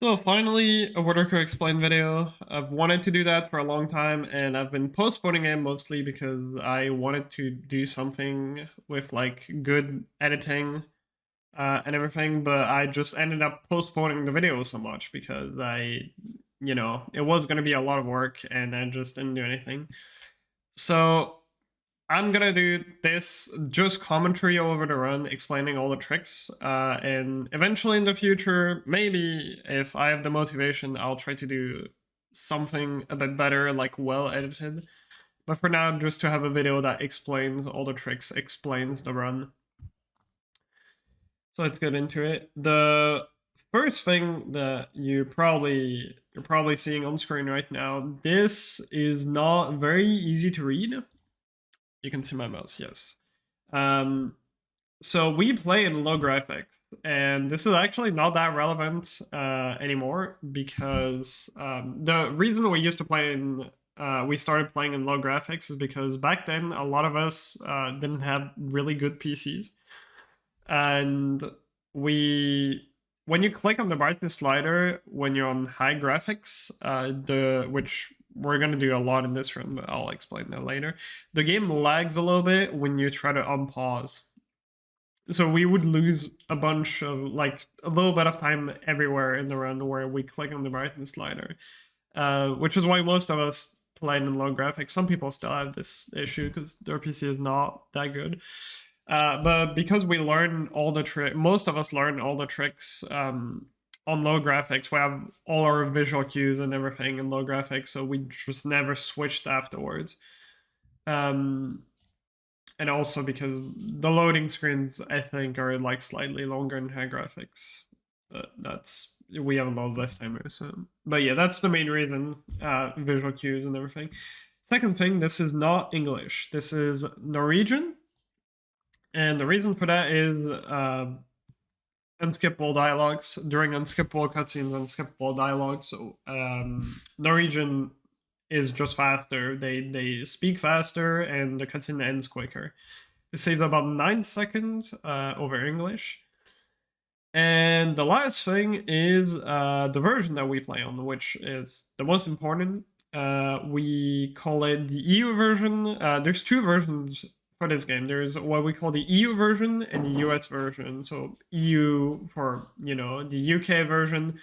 So finally, a Whitaker Explained video. I've wanted to do that for a long time, and I've been postponing it mostly because I wanted to do something with like good editing and everything, but I just ended up postponing the video so much because it was going to be a lot of work and I just didn't do anything. So I'm gonna do this just commentary over the run, explaining all the tricks, and eventually in the future, maybe if I have the motivation, I'll try to do something a bit better, like well edited. But for now, just to have a video that explains all the tricks, explains the run. So let's get into it. The first thing that you're probably seeing on screen right now, this is not very easy to read. You can see my mouse, yes. So we play in low graphics, and this is actually not that relevant anymore because the reason we used to play in we started playing in low graphics is because back then a lot of us didn't have really good PCs, and when you click on the brightness slider when you're on high graphics, which we're gonna do a lot in this run, but I'll explain that later. The game lags a little bit when you try to unpause. So we would lose a bunch of, like, a little bit of time everywhere in the run where we click on the brightness slider, which is why most of us play in low graphics. Some people still have this issue because their PC is not that good. But because we learn all the tricks, most of us learn all the tricks on low graphics. We have all our visual cues and everything in low graphics, so we just never switched afterwards. And also because the loading screens, I think, are like slightly longer in high graphics. But we have a lot less timers. So. But yeah, that's the main reason, visual cues and everything. Second thing, this is not English. This is Norwegian. And the reason for that is unskippable dialogues. During unskippable cutscenes, unskippable dialogues. So Norwegian is just faster. They speak faster and the cutscene ends quicker. It saves about 9 seconds over English. And the last thing is the version that we play on, which is the most important. We call it the EU version. There's two versions for this game. There's what we call the EU version and the US version. So EU for, the UK version,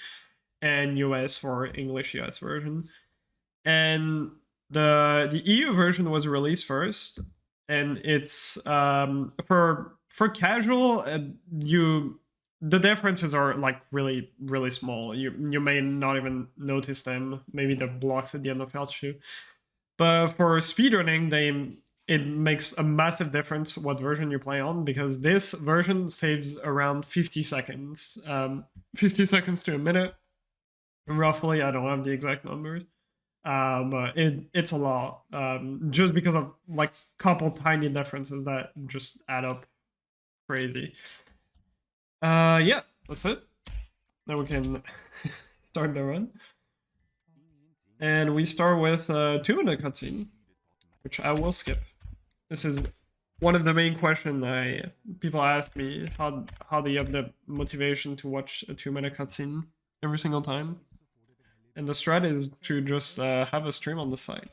and US for English US version. And the EU version was released first, and it's for casual. The differences are like really small. You may not even notice them. Maybe the blocks at the end of Filch too. But for speedrunning, it makes a massive difference what version you play on, because this version saves around 50 seconds, 50 seconds to a minute, roughly. I don't have the exact numbers. But it's a lot, just because of like couple tiny differences that just add up crazy. Yeah, that's it. Now we can start the run. And we start with a 2-minute cutscene, which I will skip. This is one of the main questions people ask me, how do you have the motivation to watch a 2-minute cutscene every single time? And the strat is to just have a stream on the side.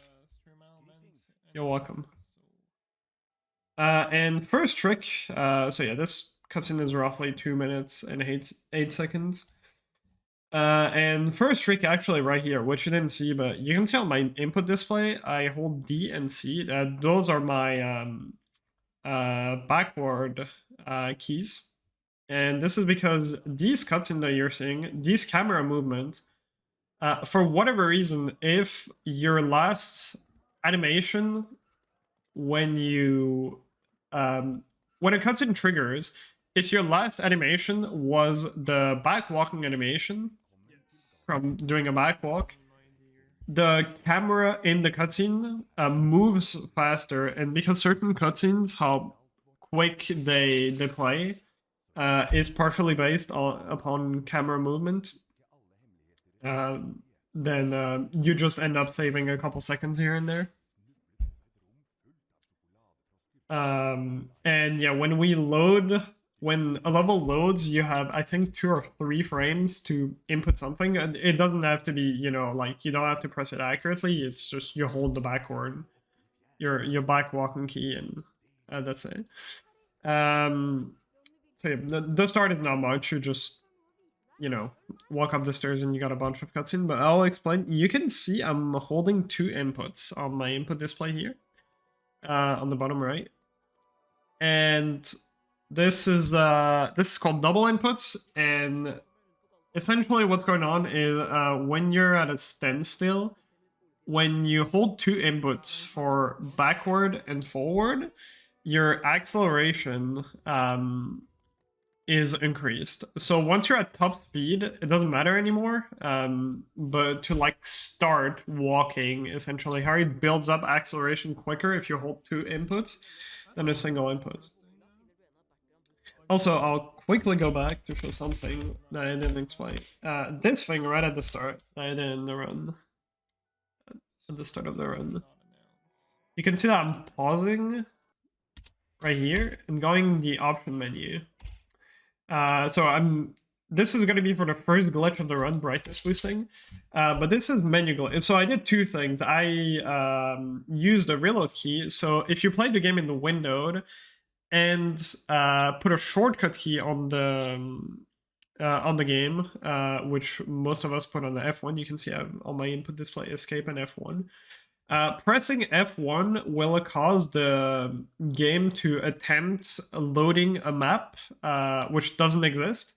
You're welcome. And first trick, so yeah, this cutscene is roughly 2 minutes and 8 seconds. And first trick actually right here, which you didn't see, but you can see on my input display, I hold D and C. Those are my backward keys. And this is because these cutscenes that you're seeing, these camera movements, for whatever reason, if your last animation, when a cutscene triggers, if your last animation was the backwalking animation from doing a backwalk, the camera in the cutscene moves faster, and because certain cutscenes, how quick they play, is partially based upon camera movement. Then you just end up saving a couple seconds here and there. And yeah, when we load when a level loads, you have, I think, 2 or 3 frames to input something. It doesn't have to be, you know, like, you don't have to press it accurately. It's just you hold the backward, your back walking key, and that's it. So yeah, the start is not much. You just, you know, walk up the stairs and you got a bunch of cutscene, but I'll explain. You can see I'm holding 2 inputs on my input display here, on the bottom right. And this is called double inputs, and essentially what's going on is when you're at a standstill, when you hold 2 inputs for backward and forward, your acceleration is increased. So once you're at top speed, it doesn't matter anymore. But to like start walking, essentially, Harry builds up acceleration quicker if you hold 2 inputs than a single input. Also, I'll quickly go back to show something that I didn't explain. This thing right at the start, that I did in the run. At the start of the run. You can see that I'm pausing right here and going the option menu. This is going to be for the first glitch of the run, brightness boosting. But this is menu glitch. So I did 2 things. I used the reload key. So if you played the game in the windowed and put a shortcut key on the game, which most of us put on the F1, you can see I have on my input display escape and F1. Pressing F1 will cause the game to attempt loading a map, which doesn't exist.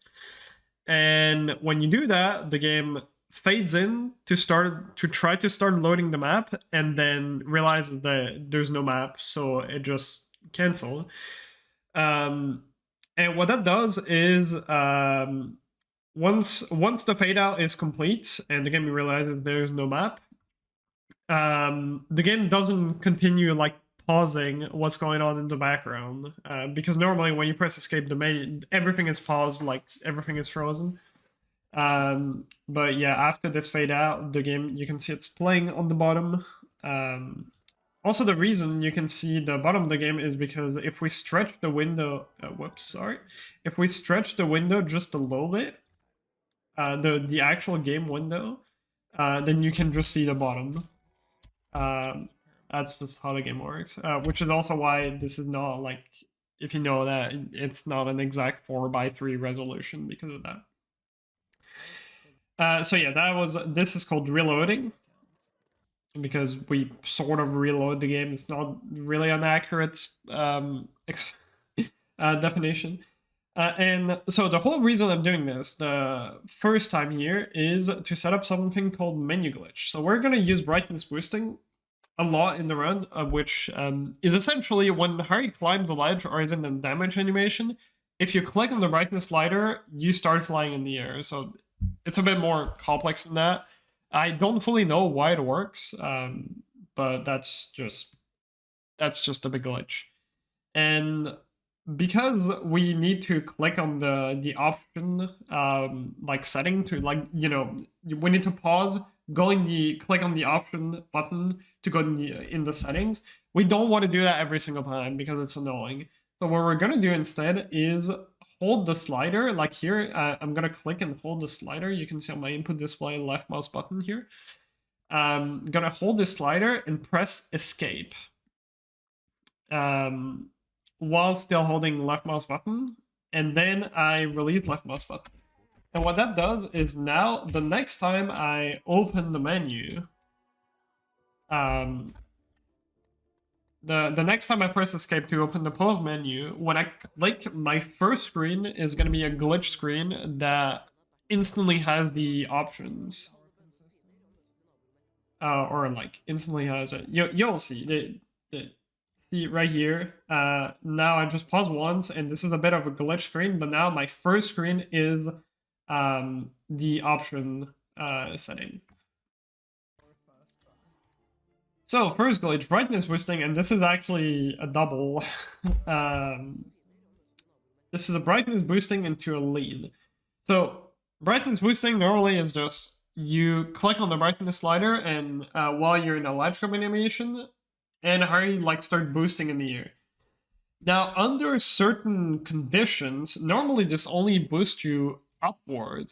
And when you do that, the game fades in to try to start loading the map, and then realizes that there's no map, so it just canceled. And what that does is once the fade out is complete and the game realizes there's no map, the game doesn't continue like pausing what's going on in the background, because normally when you press escape, everything is paused, like everything is frozen. But yeah, after this fade out, the game, you can see it's playing on the bottom. Also, the reason you can see the bottom of the game is because if we stretch the window, if we stretch the window just a little bit, the actual game window, then you can just see the bottom. That's just how the game works, which is also why this is not like, if you know that, it's not an exact 4:3 resolution because of that. So yeah, this is called reloading, because we sort of reload the game. It's not really an accurate definition. And so the whole reason I'm doing this the first time here is to set up something called menu glitch. So we're going to use brightness boosting a lot in the run, which is essentially when Harry climbs a ledge or is in the damage animation, if you click on the brightness slider, you start flying in the air. So it's a bit more complex than that. I don't fully know why it works, but that's just a big glitch. And because we need to click on the option like setting to, like, you know, we need to pause, click on the option button to go in the settings. We don't want to do that every single time because it's annoying. So what we're gonna do instead is hold the slider, like here. I'm gonna click and hold the slider. You can see on my input display left mouse button here. I'm gonna hold the slider and press escape. While still holding left mouse button, and then I release left mouse button. And what that does is now the next time I open the menu, the next time I press escape to open the pause menu, when I click, my first screen is going to be a glitch screen that instantly has the options. Or like instantly has it. You'll see. See right here. Now I just pause once, and this is a bit of a glitch screen, but now my first screen is the option setting. So first glitch, brightness boosting, and this is actually a double. This is a brightness boosting into a lead. So brightness boosting normally is just you click on the brightness slider, and while you're in a ledge grab animation, and Harry like start boosting in the air. Now, under certain conditions, normally this only boosts you upward.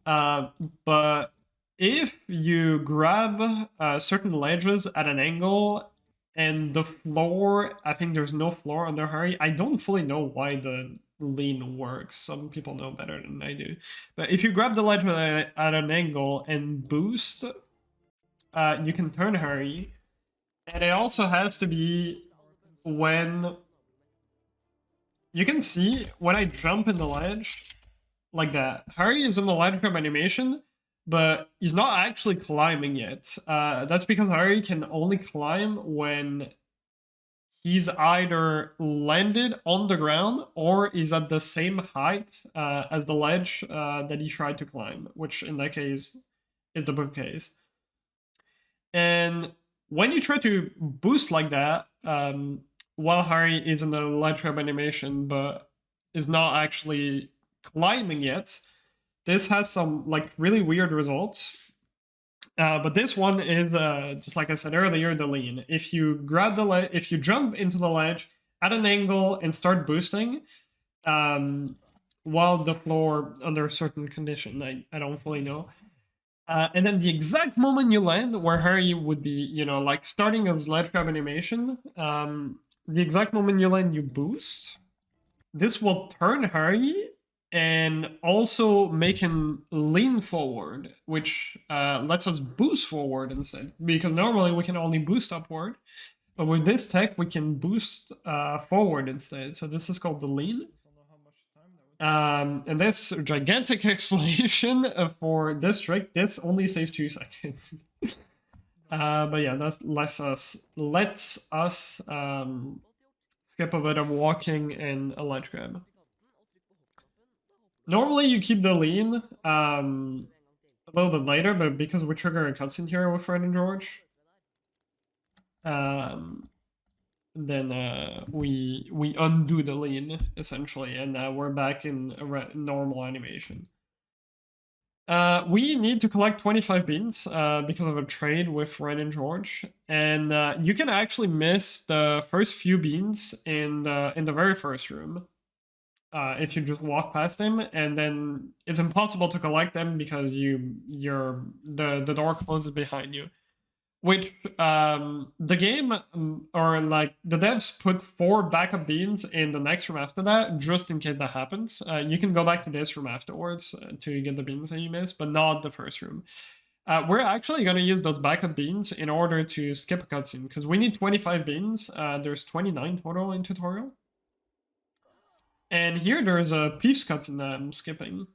Uh, but if you grab certain ledges at an angle and the floor, I think there's no floor under Harry. I don't fully know why the lean works. Some people know better than I do. But if you grab the ledge at an angle and boost, you can turn Harry. And it also has to be when you can see when I jump in the ledge like that. Harry is in the ledge grab animation, but he's not actually climbing yet. That's because Harry can only climb when he's either landed on the ground or is at the same height as the ledge that he tried to climb, which in that case is the bookcase. And when you try to boost like that, while Harry is in the ledge grab animation but is not actually climbing yet, this has some like really weird results. But this one is just like I said earlier, the lean. If you grab the if you jump into the ledge at an angle and start boosting, while the floor under a certain condition, I don't fully know. And then the exact moment you land, where Harry would be, you know, like starting his ledge grab animation, the exact moment you land, you boost. This will turn Harry and also make him lean forward, which lets us boost forward instead. Because normally we can only boost upward, but with this tech we can boost forward instead. So this is called the lean. And this gigantic explanation for this trick, this only saves 2 seconds. But yeah, that lets us skip a bit of walking and a ledge grab. Normally you keep the lean a little bit later, but because we trigger a cutscene here with Fred and George, then we undo the lean essentially, and we're back in a normal animation. We need to collect 25 beans because of a trade with Red and George, and you can actually miss the first few beans in the very first room if you just walk past them, and then it's impossible to collect them because the door closes behind you. Which the game or like the devs put 4 backup beans in the next room after that, just in case that happens. You can go back to this room afterwards to get the beans that you missed, but not the first room. We're actually going to use those backup beans in order to skip a cutscene because we need 25 beans. There's 29 total in tutorial. And here there's a Peeves cutscene that I'm skipping.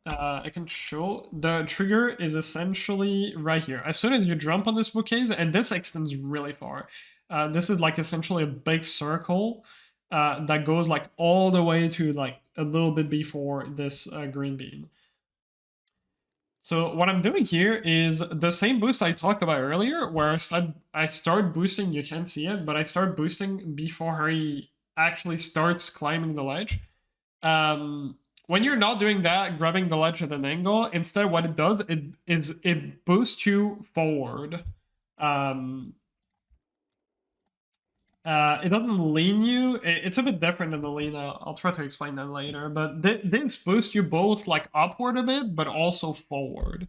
I can show the trigger is essentially right here. As soon as you jump on this bookcase, and this extends really far. This is like essentially a big circle that goes like all the way to like a little bit before this green bean. So what I'm doing here is the same boost I talked about earlier, where I start boosting, you can't see it, but I start boosting before Harry actually starts climbing the ledge. When you're not doing that, grabbing the ledge at an angle, instead what it does it boosts you forward. It doesn't lean you. It's a bit different than the lean. I'll try to explain that later. But this boosts you both like upward a bit, but also forward.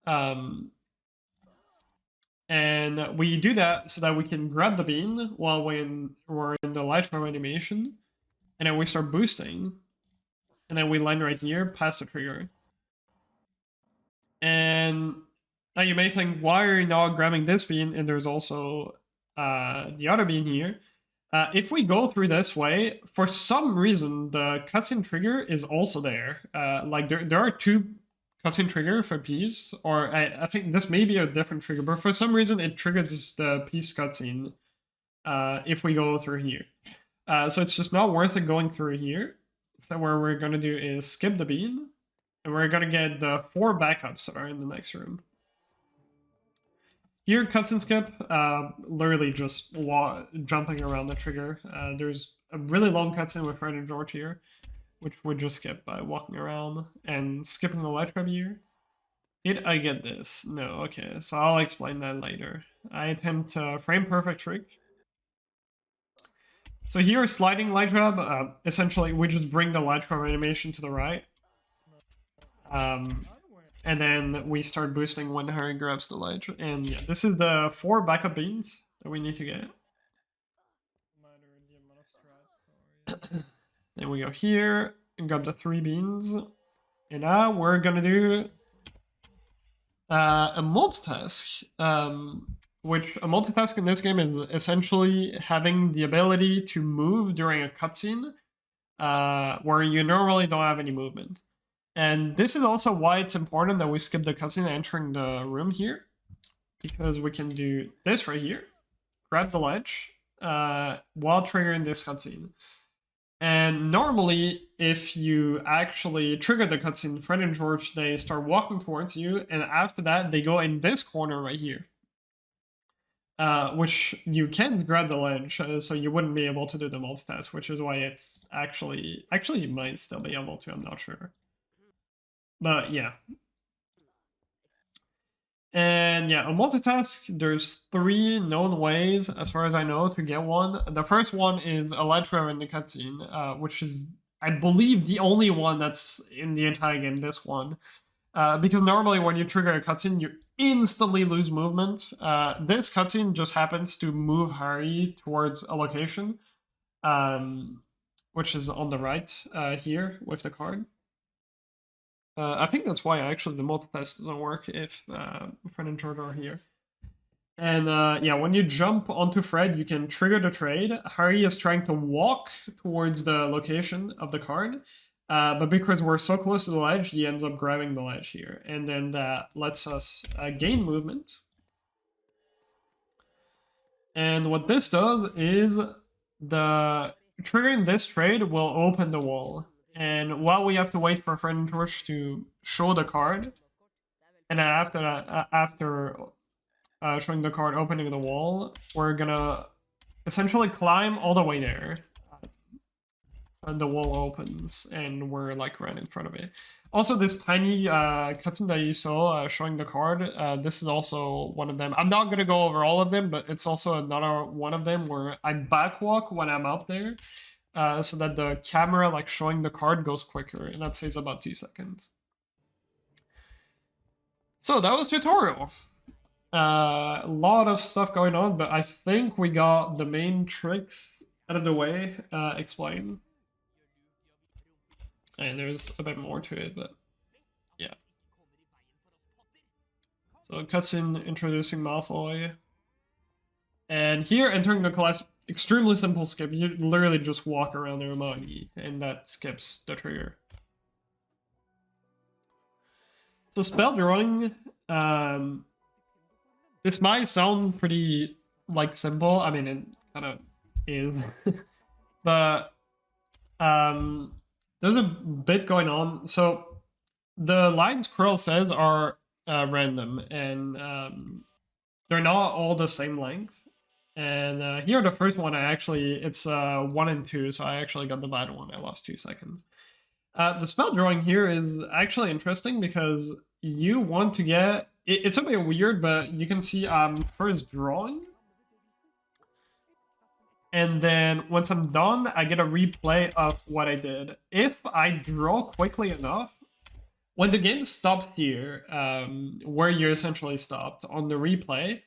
And we do that so that we can grab the bean while we're in the ledge from animation, and then we start boosting, and then we land right here past the trigger. And now you may think, why are you not grabbing this bean? And there's also the other bean here. If we go through this way, for some reason, the cutscene trigger is also there. Like there are 2 cutscene trigger for Peeves, or I think this may be a different trigger, but for some reason it triggers the Peeves cutscene if we go through here. So it's just not worth it going through here. So what we're going to do is skip the bean, and we're going to get the 4 backups that are in the next room. Here, cutscene skip, literally just jumping around the trigger. There's a really long cutscene with Fred and George here, which would just skip by walking around and skipping the ledge grab here. Did I get this? No, okay, so I'll explain that later. I attempt a frame perfect trick. So here, sliding light grab, essentially we just bring the light grab animation to the right. And then we start boosting when Harry grabs the light. And yeah, this is the 4 backup beans that we need to get. Then we go here and grab the 3 beans. And now we're gonna do a multitask. Which a multitask in this game is essentially having the ability to move during a cutscene where you normally don't have any movement. And this is also why it's important that we skip the cutscene entering the room here, because we can do this right here, grab the ledge, while triggering this cutscene. And normally, if you actually trigger the cutscene, Fred and George, they start walking towards you, and after that, they go in this corner right here. Which you can't grab the ledge, so you wouldn't be able to do the multitask, which is why it's actually you might still be able to, I'm not sure. But yeah. And yeah, a multitask, there's 3 known ways, as far as I know, to get one. The first one is a ledge grab in the cutscene, which is, I believe, the only one that's in the entire game, this one. Because normally when you trigger a cutscene, you instantly lose movement. This cutscene just happens to move Harry towards a location, which is on the right here with the card. I think that's why actually the multitask doesn't work if Fred and George are here. And yeah, when you jump onto Fred, you can trigger the trade. Harry is trying to walk towards the location of the card, but because we're so close to the ledge, he ends up grabbing the ledge here. And then that lets us gain movement. And what this does is triggering this trade will open the wall. And while we have to wait for Fred and George to show the card, and then after that, after showing the card opening the wall, we're gonna essentially climb all the way there. And the wall opens, and we're like right in front of it. Also, this tiny cutscene that you saw showing the card, this is also one of them. I'm not gonna go over all of them, but it's also another one of them where I backwalk when I'm up there. So that the camera, like showing the card, goes quicker, and that saves about 2 seconds. So that was tutorial. A lot of stuff going on, but I think we got the main tricks out of the way explained. And there's a bit more to it, but yeah. So cutscene introducing Malfoy. And here, entering the class, extremely simple skip. You literally just walk around the Hermione, and that skips the trigger. So spell drawing, this might sound pretty like simple. I mean, it kind of is, but there's a bit going on. So the lines Quirrell says are random, and they're not all the same length. And here, the first one, it's 1 and 2, so I actually got the bad one. I lost 2 seconds. The spell drawing here is actually interesting because you want to get... It's a bit weird, but you can see I'm first drawing. And then once I'm done, I get a replay of what I did. If I draw quickly enough, when the game stops here, where you essentially stopped on the replay,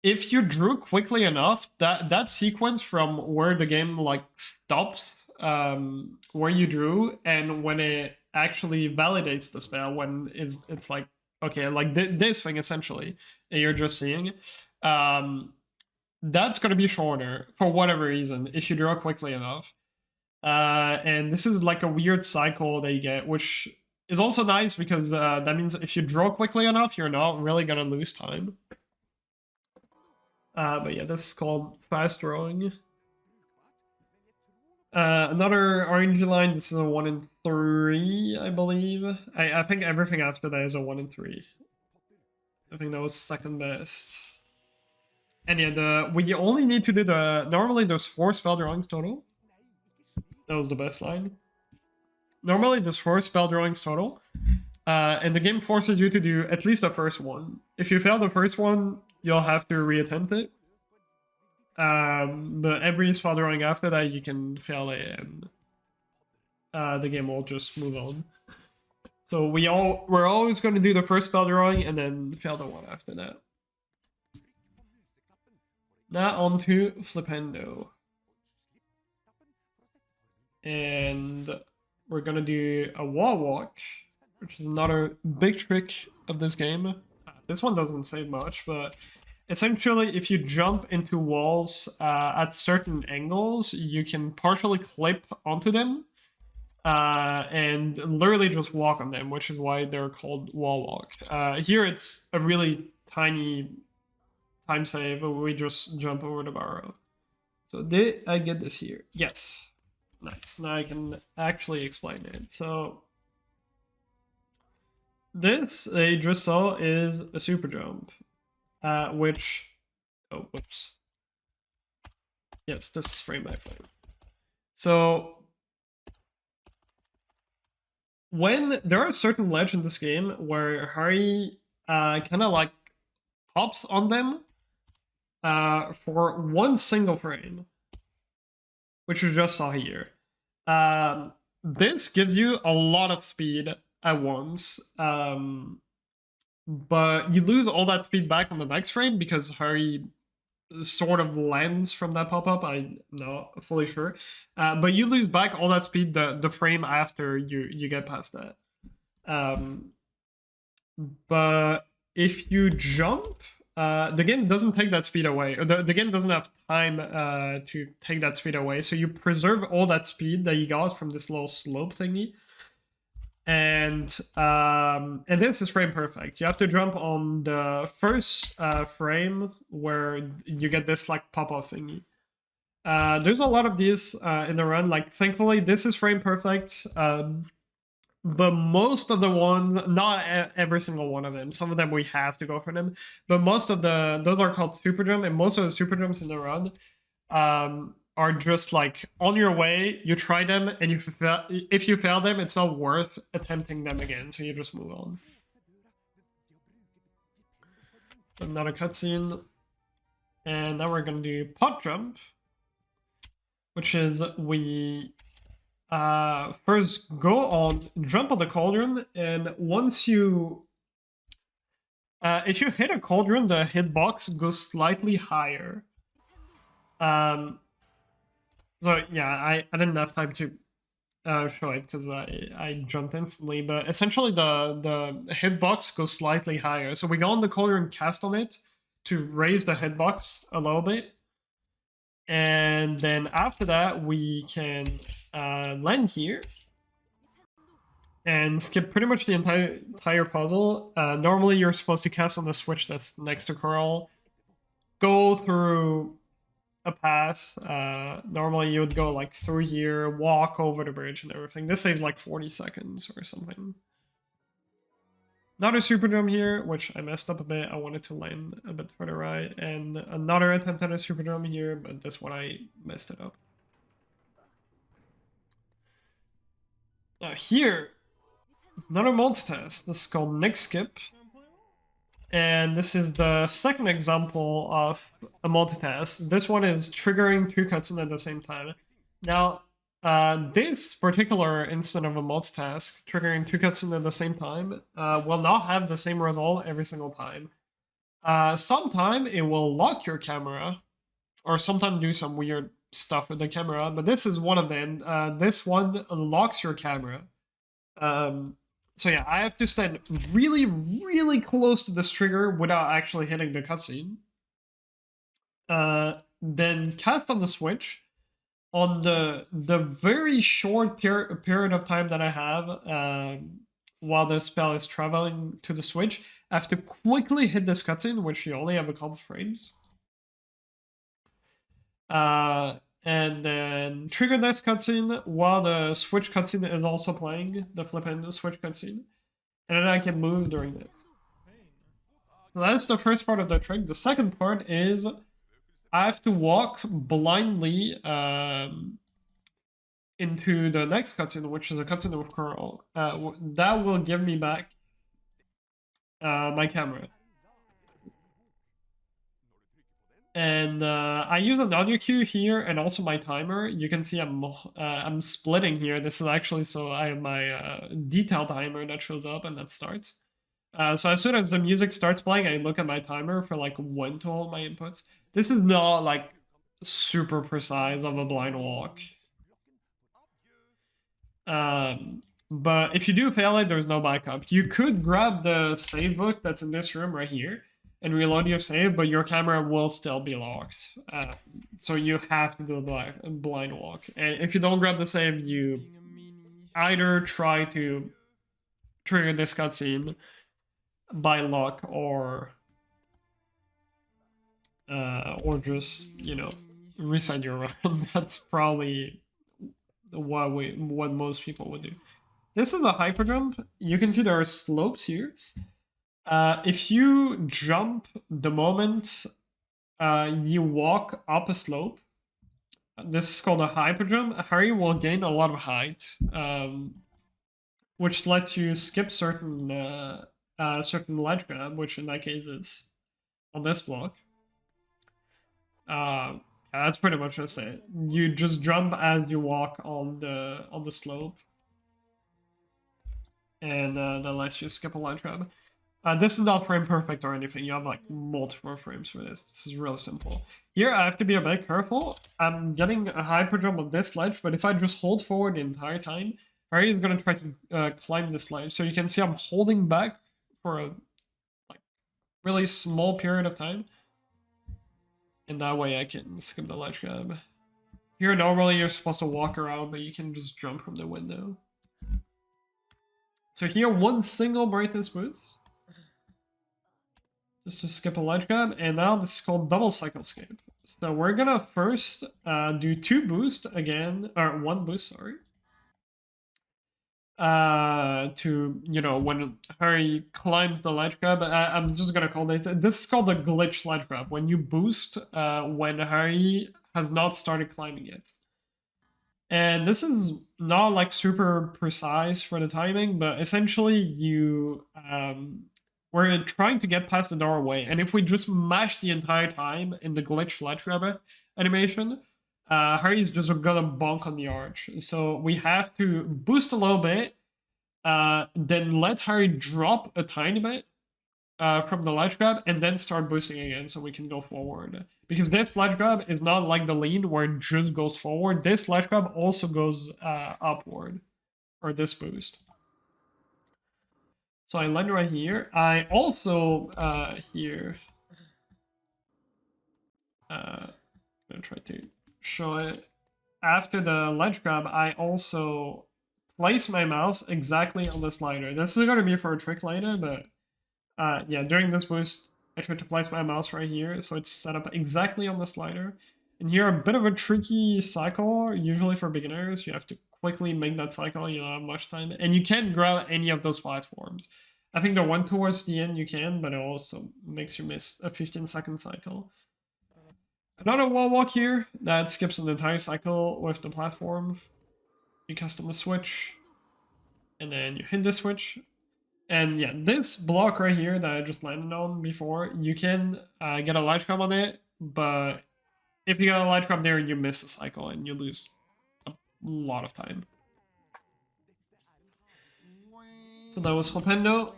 if you drew quickly enough, that sequence from where the game like stops, where you drew, and when it actually validates the spell, when it's like, okay, like this thing essentially that you're just seeing, that's going to be shorter for whatever reason if you draw quickly enough. And this is like a weird cycle that you get, which is also nice because that means if you draw quickly enough, you're not really going to lose time. But yeah, this is called fast drawing. Another RNG line, this is a 1 and 3, I believe. I think everything after that is a 1 and 3. I think that was second best. And yeah, we only need to do normally there's 4 spell drawings total. That was the best line. Normally there's 4 spell drawings total. And the game forces you to do at least the first one. If you fail the first one, you'll have to reattempt it. But every spell drawing after that, you can fail it, and the game will just move on. So we're always going to do the first spell drawing and then fail the one after that. Now on to Flipendo. And we're gonna do a wall walk, which is another big trick of this game. This one doesn't say much, but essentially if you jump into walls at certain angles, you can partially clip onto them and literally just walk on them, which is why they're called wall walk. Here it's a really tiny time save, we just jump over the barrow. So did I get this here? Yes. Nice. Now I can actually explain it. So this I just saw is a super jump, which, oh, whoops. Yes, this is frame by frame. So when there are certain ledge in this game where Harry kind of like hops on them for one single frame, which you just saw here. This gives you a lot of speed at once, but you lose all that speed back on the next frame because Harry sort of lands from that pop-up. I'm not fully sure, but you lose back all that speed the frame after you get past that. But if you jump, the game doesn't take that speed away. The game doesn't have time to take that speed away, so you preserve all that speed that you got from this little slope thingy. And this is frame perfect. You have to jump on the first frame where you get this like pop-off thingy. There's a lot of these in the run. Like, thankfully, this is frame perfect. But most of the ones, not every single one of them, some of them we have to go for them, but most of those are called super jump, and most of the super jumps in the run are just like on your way, you try them, and if you fail them, it's not worth attempting them again, so you just move on. So another cutscene, and now we're gonna do pot jump, which is we first go on, jump on the cauldron, and once you if you hit a cauldron, the hitbox goes slightly higher. So yeah, I didn't have time to show it because I jumped instantly, but essentially the hitbox goes slightly higher. So we go on the cauldron, cast on it to raise the hitbox a little bit, and then after that we can land here and skip pretty much the entire puzzle. Normally you're supposed to cast on the switch that's next to Coral, go through a path. Normally you would go like through here, walk over the bridge and everything. This saves like 40 seconds or something. Another super jump here, which I messed up a bit. I wanted to land a bit further right, and another attempt at a super jump here, but this one I messed it up. Now here, another multitask. This is called Nick Skip. And this is the second example of a multitask. This one is triggering two cutscenes at the same time. Now, this particular instant of a multitask, triggering two cutscenes at the same time, will not have the same result every single time. Sometime it will lock your camera, or sometimes do some weird stuff with the camera, but this is one of them. This one locks your camera. So yeah, I have to stand really, really close to this trigger without actually hitting the cutscene. Then cast on the switch. On the very short period of time that I have while the spell is traveling to the switch, I have to quickly hit this cutscene, which you only have a couple frames. And then trigger this cutscene while the switch cutscene is also playing, the Flipendo switch cutscene. And then I can move during this. So that's the first part of the trick. The second part is I have to walk blindly into the next cutscene, which is a cutscene with Coral. That will give me back my camera. And I use an audio cue here and also my timer. You can see I'm splitting here. This is actually so I have my detail timer that shows up and that starts. So as soon as the music starts playing, I look at my timer for like when to hold my inputs. This is not like super precise of a blind walk. But if you do fail it, there's no backup. You could grab the save book that's in this room right here and reload your save, but your camera will still be locked. So you have to do a blind walk. And if you don't grab the save, you either try to trigger this cutscene by luck or just, you know, reset your run. That's probably what most people would do. This is a hyperdrive. You can see there are slopes here. If you jump the moment you walk up a slope, this is called a hyperdrive. Harry will gain a lot of height, which lets you skip certain ledge grab, which in that case is on this block. That's pretty much just it. You just jump as you walk on the slope, and that lets you skip a ledge grab. This is not frame perfect or anything. You have like multiple frames for this. This is really simple. Here I have to be a bit careful. I'm getting a hyperdrive on this ledge, but if I just hold forward the entire time, Harry is gonna try to climb this ledge. So you can see I'm holding back for a like really small period of time. And that way I can skip the ledge grab. Here normally you're supposed to walk around, but you can just jump from the window. So here one single brightness boost. Just to skip a ledge grab, and now this is called double cycle escape. So we're gonna first do two boosts again, or one boost, sorry. To, you know, when Harry climbs the ledge grab, I'm just gonna call it, this is called the glitch ledge grab, when you boost when Harry has not started climbing yet. And this is not like super precise for the timing, but essentially you we're trying to get past the doorway, and if we just mash the entire time in the glitch ledge grab animation, Harry's just gonna bonk on the arch. So we have to boost a little bit, then let Harry drop a tiny bit from the ledge grab, and then start boosting again so we can go forward. Because this ledge grab is not like the lean where it just goes forward. This ledge grab also goes upward, or this boost. So I land right here. I also here I'm gonna try to show it. After the ledge grab, I also place my mouse exactly on the slider. This is gonna be for a trick later, but yeah, during this boost, I tried to place my mouse right here, so it's set up exactly on the slider. And here, a bit of a tricky cycle, usually for beginners. You have to quickly make that cycle, you don't have much time. And you can't grab any of those platforms. I think the one towards the end you can, but it also makes you miss a 15-second cycle. Another wall walk here that skips an entire cycle with the platform. You custom the switch, and then you hit the switch. And yeah, this block right here that I just landed on before, you can get a ledge grab on it, but if you get a ledge grab there, you miss a cycle and you lose a lot of time. So that was Flipendo.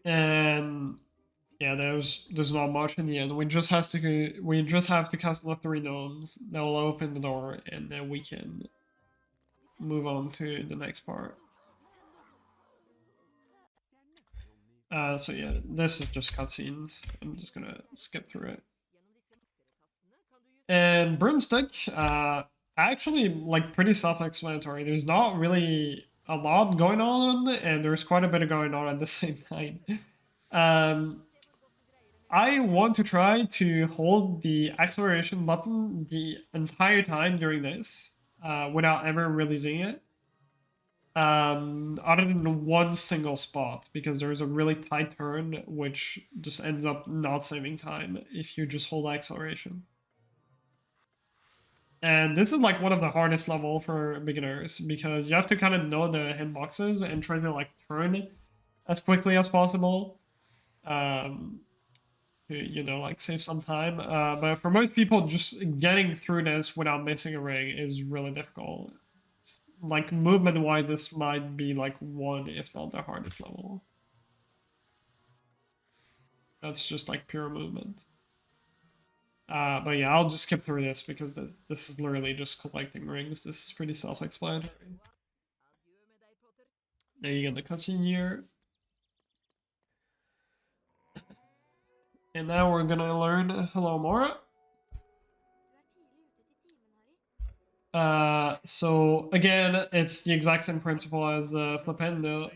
And yeah, there's not much in the end. We just have to cast the 3 gnomes that will open the door, and then we can move on to the next part. So yeah, this is just cutscenes. I'm just gonna skip through it. And Broomstick, actually, like, pretty self-explanatory. There's not really a lot going on, and there's quite a bit going on at the same time. I want to try to hold the acceleration button the entire time during this, without ever releasing it. Other than one single spot, because there's a really tight turn, which just ends up not saving time if you just hold acceleration. And this is like one of the hardest level for beginners, because you have to kind of know the hitboxes and try to like turn as quickly as possible. to, you know, like save some time. But for most people, just getting through this without missing a ring is really difficult. It's, like movement-wise, this might be like one, if not the hardest level. That's just like pure movement. But yeah, I'll just skip through this because this is literally just collecting rings. This is pretty self-explanatory. There you get the cutscene here. And now we're gonna learn Alohomora. So again, it's the exact same principle as Flipendo.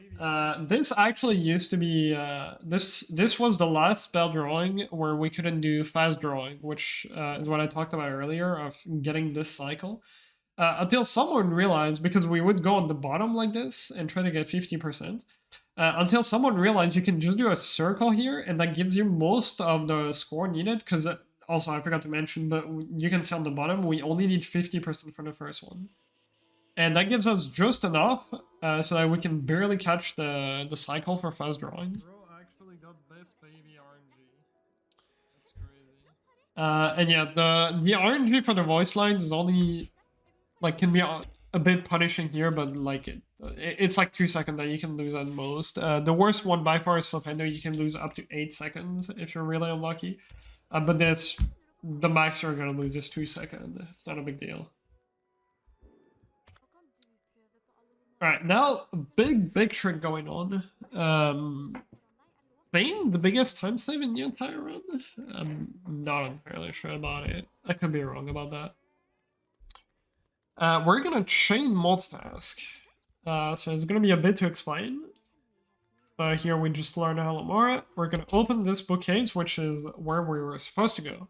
This actually used to be this was the last spell drawing where we couldn't do fast drawing, which is what I talked about earlier of getting this cycle. Until someone realized, because we would go on the bottom like this and try to get 50%. Until someone realized you can just do a circle here, and that gives you most of the score needed, because also I forgot to mention, but you can see on the bottom, we only need 50% for the first one. And that gives us just enough so that we can barely catch the cycle for fast drawing. Bro actually got this baby RNG. That's crazy. And yeah, the RNG for the voice lines is only, like, can be a bit punishing here, but like it's like 2 seconds that you can lose at most. The worst one by far is Flipendo. You can lose up to 8 seconds if you're really unlucky. But this, the max you're gonna lose is 2 seconds. It's not a big deal. Alright, now big trick going on. Bane, the biggest time save in the entire run? I'm not entirely sure about it. I could be wrong about that. We're gonna chain multitask. So it's gonna be a bit to explain. Here we just learned Alohomora. We're gonna open this bookcase, which is where we were supposed to go.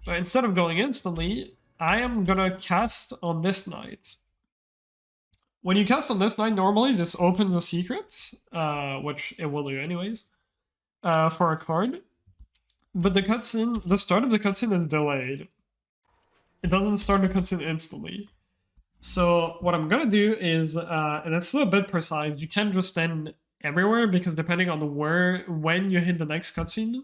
So instead of going instantly, I am gonna cast on this knight. When you cast on this knight, normally this opens a secret, which it will do anyways, for a card. But the cutscene, the start of the cutscene is delayed. It doesn't start the cutscene instantly. So what I'm gonna do is, and it's a bit precise, you can't just stand everywhere because depending on when you hit the next cutscene,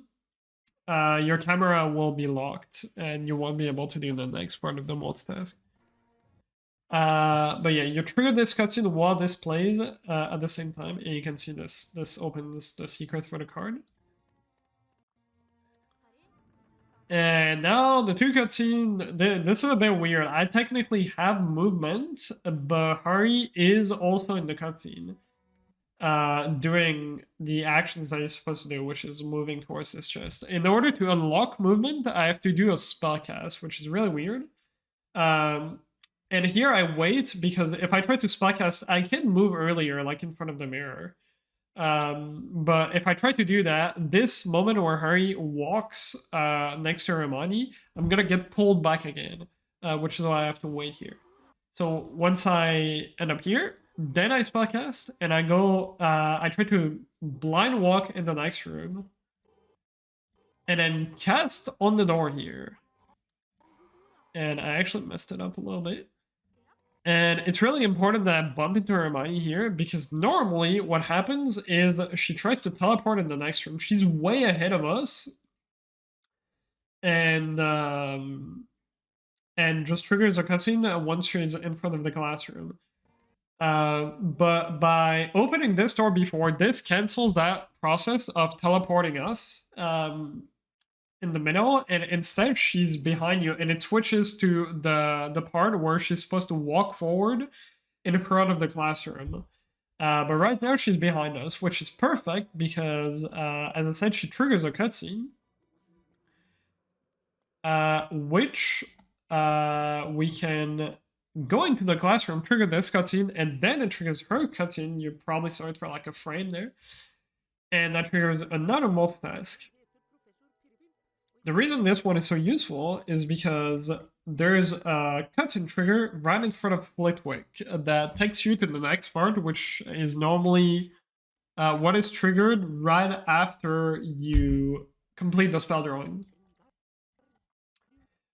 your camera will be locked and you won't be able to do the next part of the multitask. But yeah, you trigger this cutscene while this plays at the same time, and you can see this opens the secret for the card. And now the two cutscene, this is a bit weird. I technically have movement, but Hari is also in the cutscene, doing the actions that you're supposed to do, which is moving towards this chest. In order to unlock movement, I have to do a spell cast, which is really weird. And here I wait, because if I try to spellcast, I can move earlier, like in front of the mirror. But if I try to do that, this moment where Hari walks next to Hermione, I'm gonna get pulled back again, which is why I have to wait here. So once I end up here, then I spellcast, and I go, I try to blind walk in the next room, and then cast on the door here. And I actually messed it up a little bit. And it's really important that I bump into Hermione here, because normally what happens is she tries to teleport in the next room. She's way ahead of us. And just triggers a cutscene once she's in front of the classroom. But by opening this door before, this cancels that process of teleporting us in the middle, and instead she's behind you, and it switches to the part where she's supposed to walk forward in front of the classroom. But right now she's behind us, which is perfect because, as I said, she triggers a cutscene, which we can go into the classroom, trigger this cutscene, and then it triggers her cutscene. You probably saw it for like a frame there, and that triggers another multitask. The reason this one is so useful is because there's a cutscene trigger right in front of Flitwick that takes you to the next part, which is normally what is triggered right after you complete the spell drawing.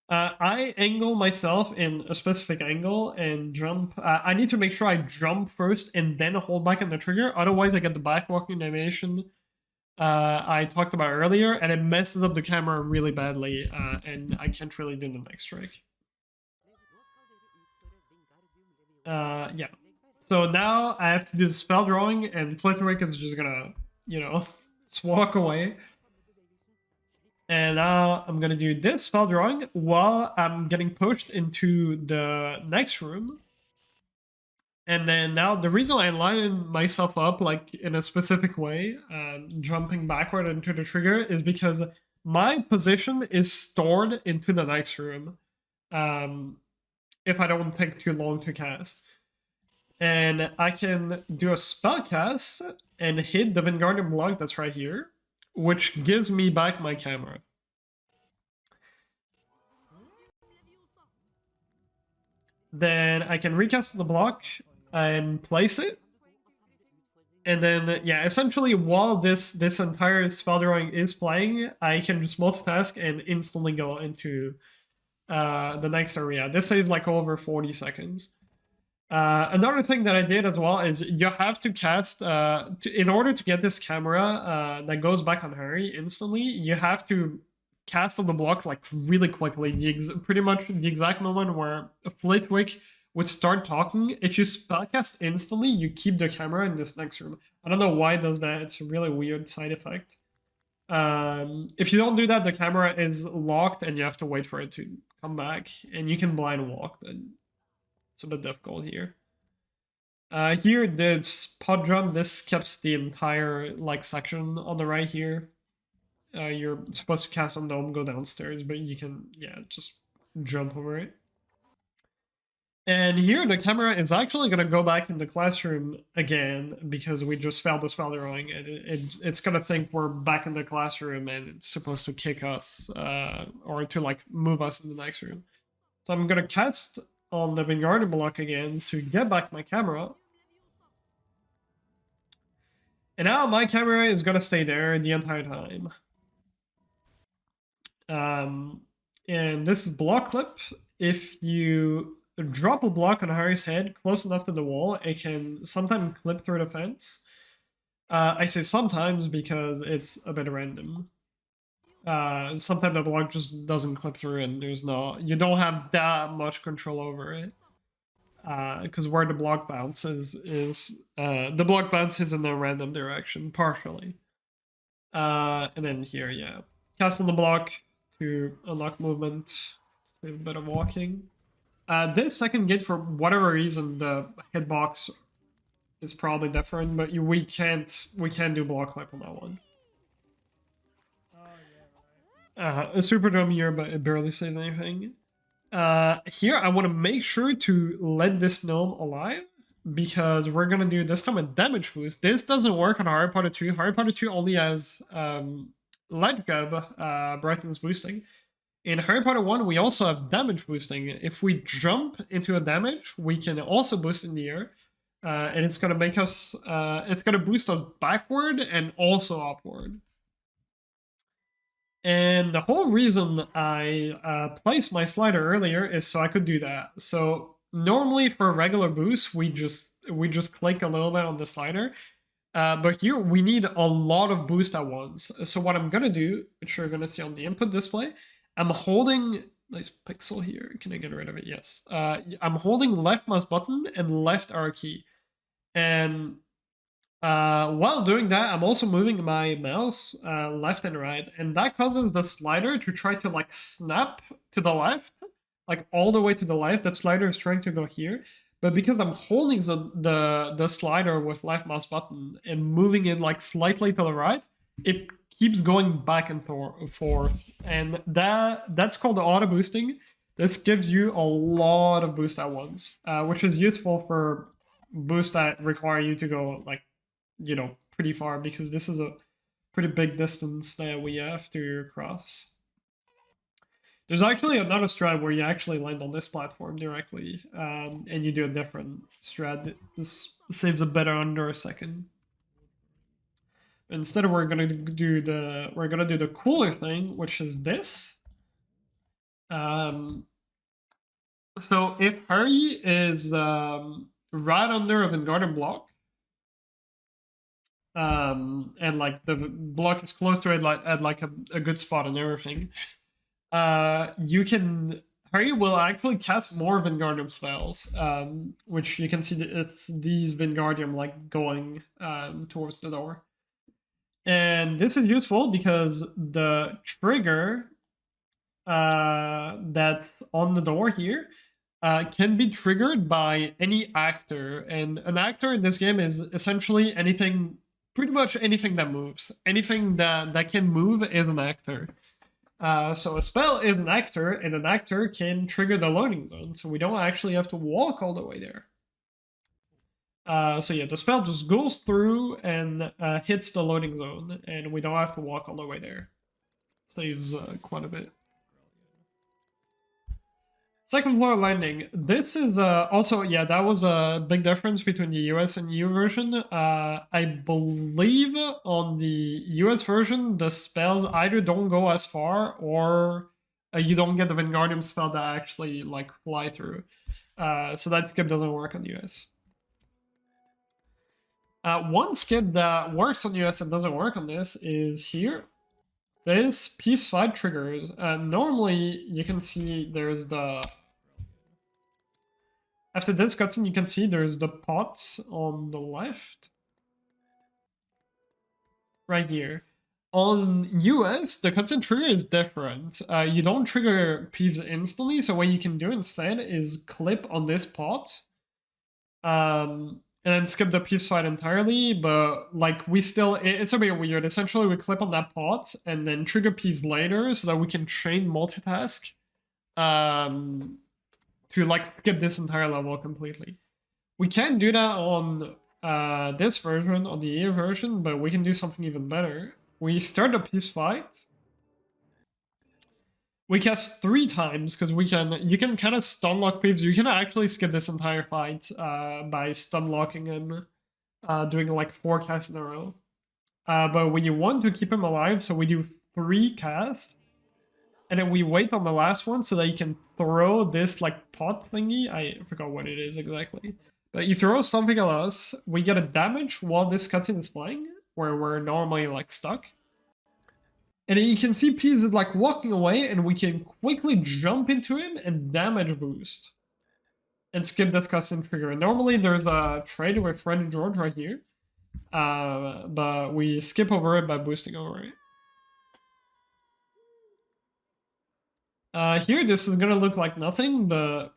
I angle myself in a specific angle and jump. I need to make sure I jump first and then hold back on the trigger, otherwise I get the backwalking animation I talked about earlier, and it messes up the camera really badly, and I can't really do the next trick. Yeah. So now I have to do the spell drawing, and Flitwick is just gonna, you know, just walk away. And now I'm gonna do this spell drawing while I'm getting pushed into the next room. And then now the reason I line myself up like in a specific way, jumping backward into the trigger, is because my position is stored into the next room. If I don't take too long to cast. And I can do a spell cast and hit the Wingardium block that's right here, which gives me back my camera. Then I can recast the block and place it. And then, yeah, essentially while this entire spell drawing is playing, I can just multitask and instantly go into the next area. This saves like over 40 seconds. Another thing that I did as well is you have to cast, in order to get this camera that goes back on Harry instantly, you have to cast on the block like really quickly. Pretty much the exact moment where Flitwick would start talking. If you spellcast instantly, you keep the camera in this next room. I don't know why it does that. It's a really weird side effect. If you don't do that, the camera is locked and you have to wait for it to come back. And you can blind walk, but it's a bit difficult here. Here, the pod jump, this skips the entire like section on the right here. You're supposed to cast on Dome, go downstairs, but you can, yeah, just jump over it. And here, the camera is actually going to go back in the classroom again because we just failed the spell drawing, and it's going to think we're back in the classroom and it's supposed to kick us or to like move us in the next room. So I'm going to cast on the Wingardium block again to get back my camera. And now my camera is going to stay there the entire time. And this is block clip. If you drop a block on Harry's head close enough to the wall, it can sometimes clip through the fence. I say sometimes because it's a bit random. Sometimes the block just doesn't clip through and you don't have that much control over it. Because where the block bounces is the block bounces in a random direction, partially. And then here, yeah. Cast on the block to unlock movement, save a bit of walking. This second gate, for whatever reason, the hitbox is probably different, but we can't do block clip on that one. A super dumb here, but it barely saved anything. Here, I want to make sure to let this gnome alive because we're gonna do this time a damage boost. This doesn't work on Harry Potter 2. Harry Potter 2 only has Light Gub, brightness boosting. In Harry Potter 1, we also have damage boosting. If we jump into a damage, we can also boost in the air. And it's gonna make us, it's gonna boost us backward and also upward. And the whole reason I placed my slider earlier is so I could do that. So normally for a regular boost, we just click a little bit on the slider. But here we need a lot of boost at once. So what I'm gonna do, which you're gonna see on the input display, I'm holding, nice pixel here. Can I get rid of it? Yes. I'm holding left mouse button and left R key. And while doing that, I'm also moving my mouse left and right, and that causes the slider to try to like snap to the left, like all the way to the left. That slider is trying to go here, but because I'm holding the slider with left mouse button and moving it like slightly to the right, it keeps going back and forth, and that's called auto boosting. This gives you a lot of boost at once, which is useful for boosts that require you to go like pretty far because this is a pretty big distance that we have to cross. There's actually another strat where you actually land on this platform directly, and you do a different strat. This saves a better under a second. Instead, we're gonna do the cooler thing, which is this. So if Harry is right under a Wingardium block, and like the block is close to it, like at like a good spot and everything, you can Harry will actually cast more Wingardium spells, which you can see it's these Wingardium like going towards the door. And this is useful because the trigger that's on the door here can be triggered by any actor. And an actor in this game is essentially anything, pretty much anything that moves. Anything that can move is an actor. So a spell is an actor, and an actor can trigger the loading zone, so we don't actually have to walk all the way there. So yeah, the spell just goes through and hits the loading zone, and we don't have to walk all the way there. Saves quite a bit. Second floor landing. This is also, yeah, that was a big difference between the US and EU version. I believe on the US version, the spells either don't go as far or you don't get the Wingardium spell that actually like fly through. So that skip doesn't work on the US. One skip that works on US and doesn't work on this is here. This Peeves fight triggers. Normally, you can see there's the... After this cutscene, you can see there's the pot on the left. Right here. On US, the cutscene trigger is different. You don't trigger Peeves instantly, so what you can do instead is clip on this pot. And then skip the Peeves fight entirely, but like we still, it's a bit weird. Essentially, we clip on that pot and then trigger Peeves later so that we can chain multitask. To like skip this entire level completely. We can do that on this version, on the EU version, but we can do something even better. We start the Peeves fight. We cast 3 times because you can kind of stun lock Peeves. You can actually skip this entire fight by stun locking him, doing like 4 casts in a row. But when you want to keep him alive, so we do 3 casts. And then we wait on the last one so that you can throw this like pot thingy. I forgot what it is exactly. But you throw something at us, we get a damage while this cutscene is playing, where we're normally like stuck. And then you can see Peeves is like walking away, and we can quickly jump into him and damage boost. And skip this cutscene trigger. And normally there's a trade with Fred and George right here. But we skip over it by boosting over it. Here, this is gonna look like nothing, but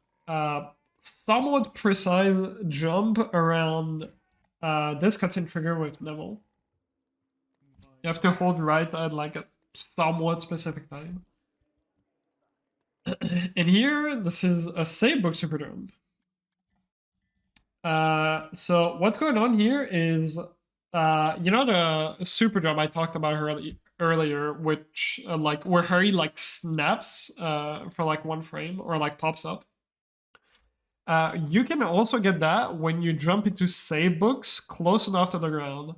somewhat precise jump around this cutscene trigger with Neville. You have to hold right at like a somewhat specific time. And here, this is a save book super jump. So what's going on here is, you know the super jump I talked about earlier, which like where Harry like snaps for like 1 frame or like pops up. You can also get that when you jump into save books close enough to the ground.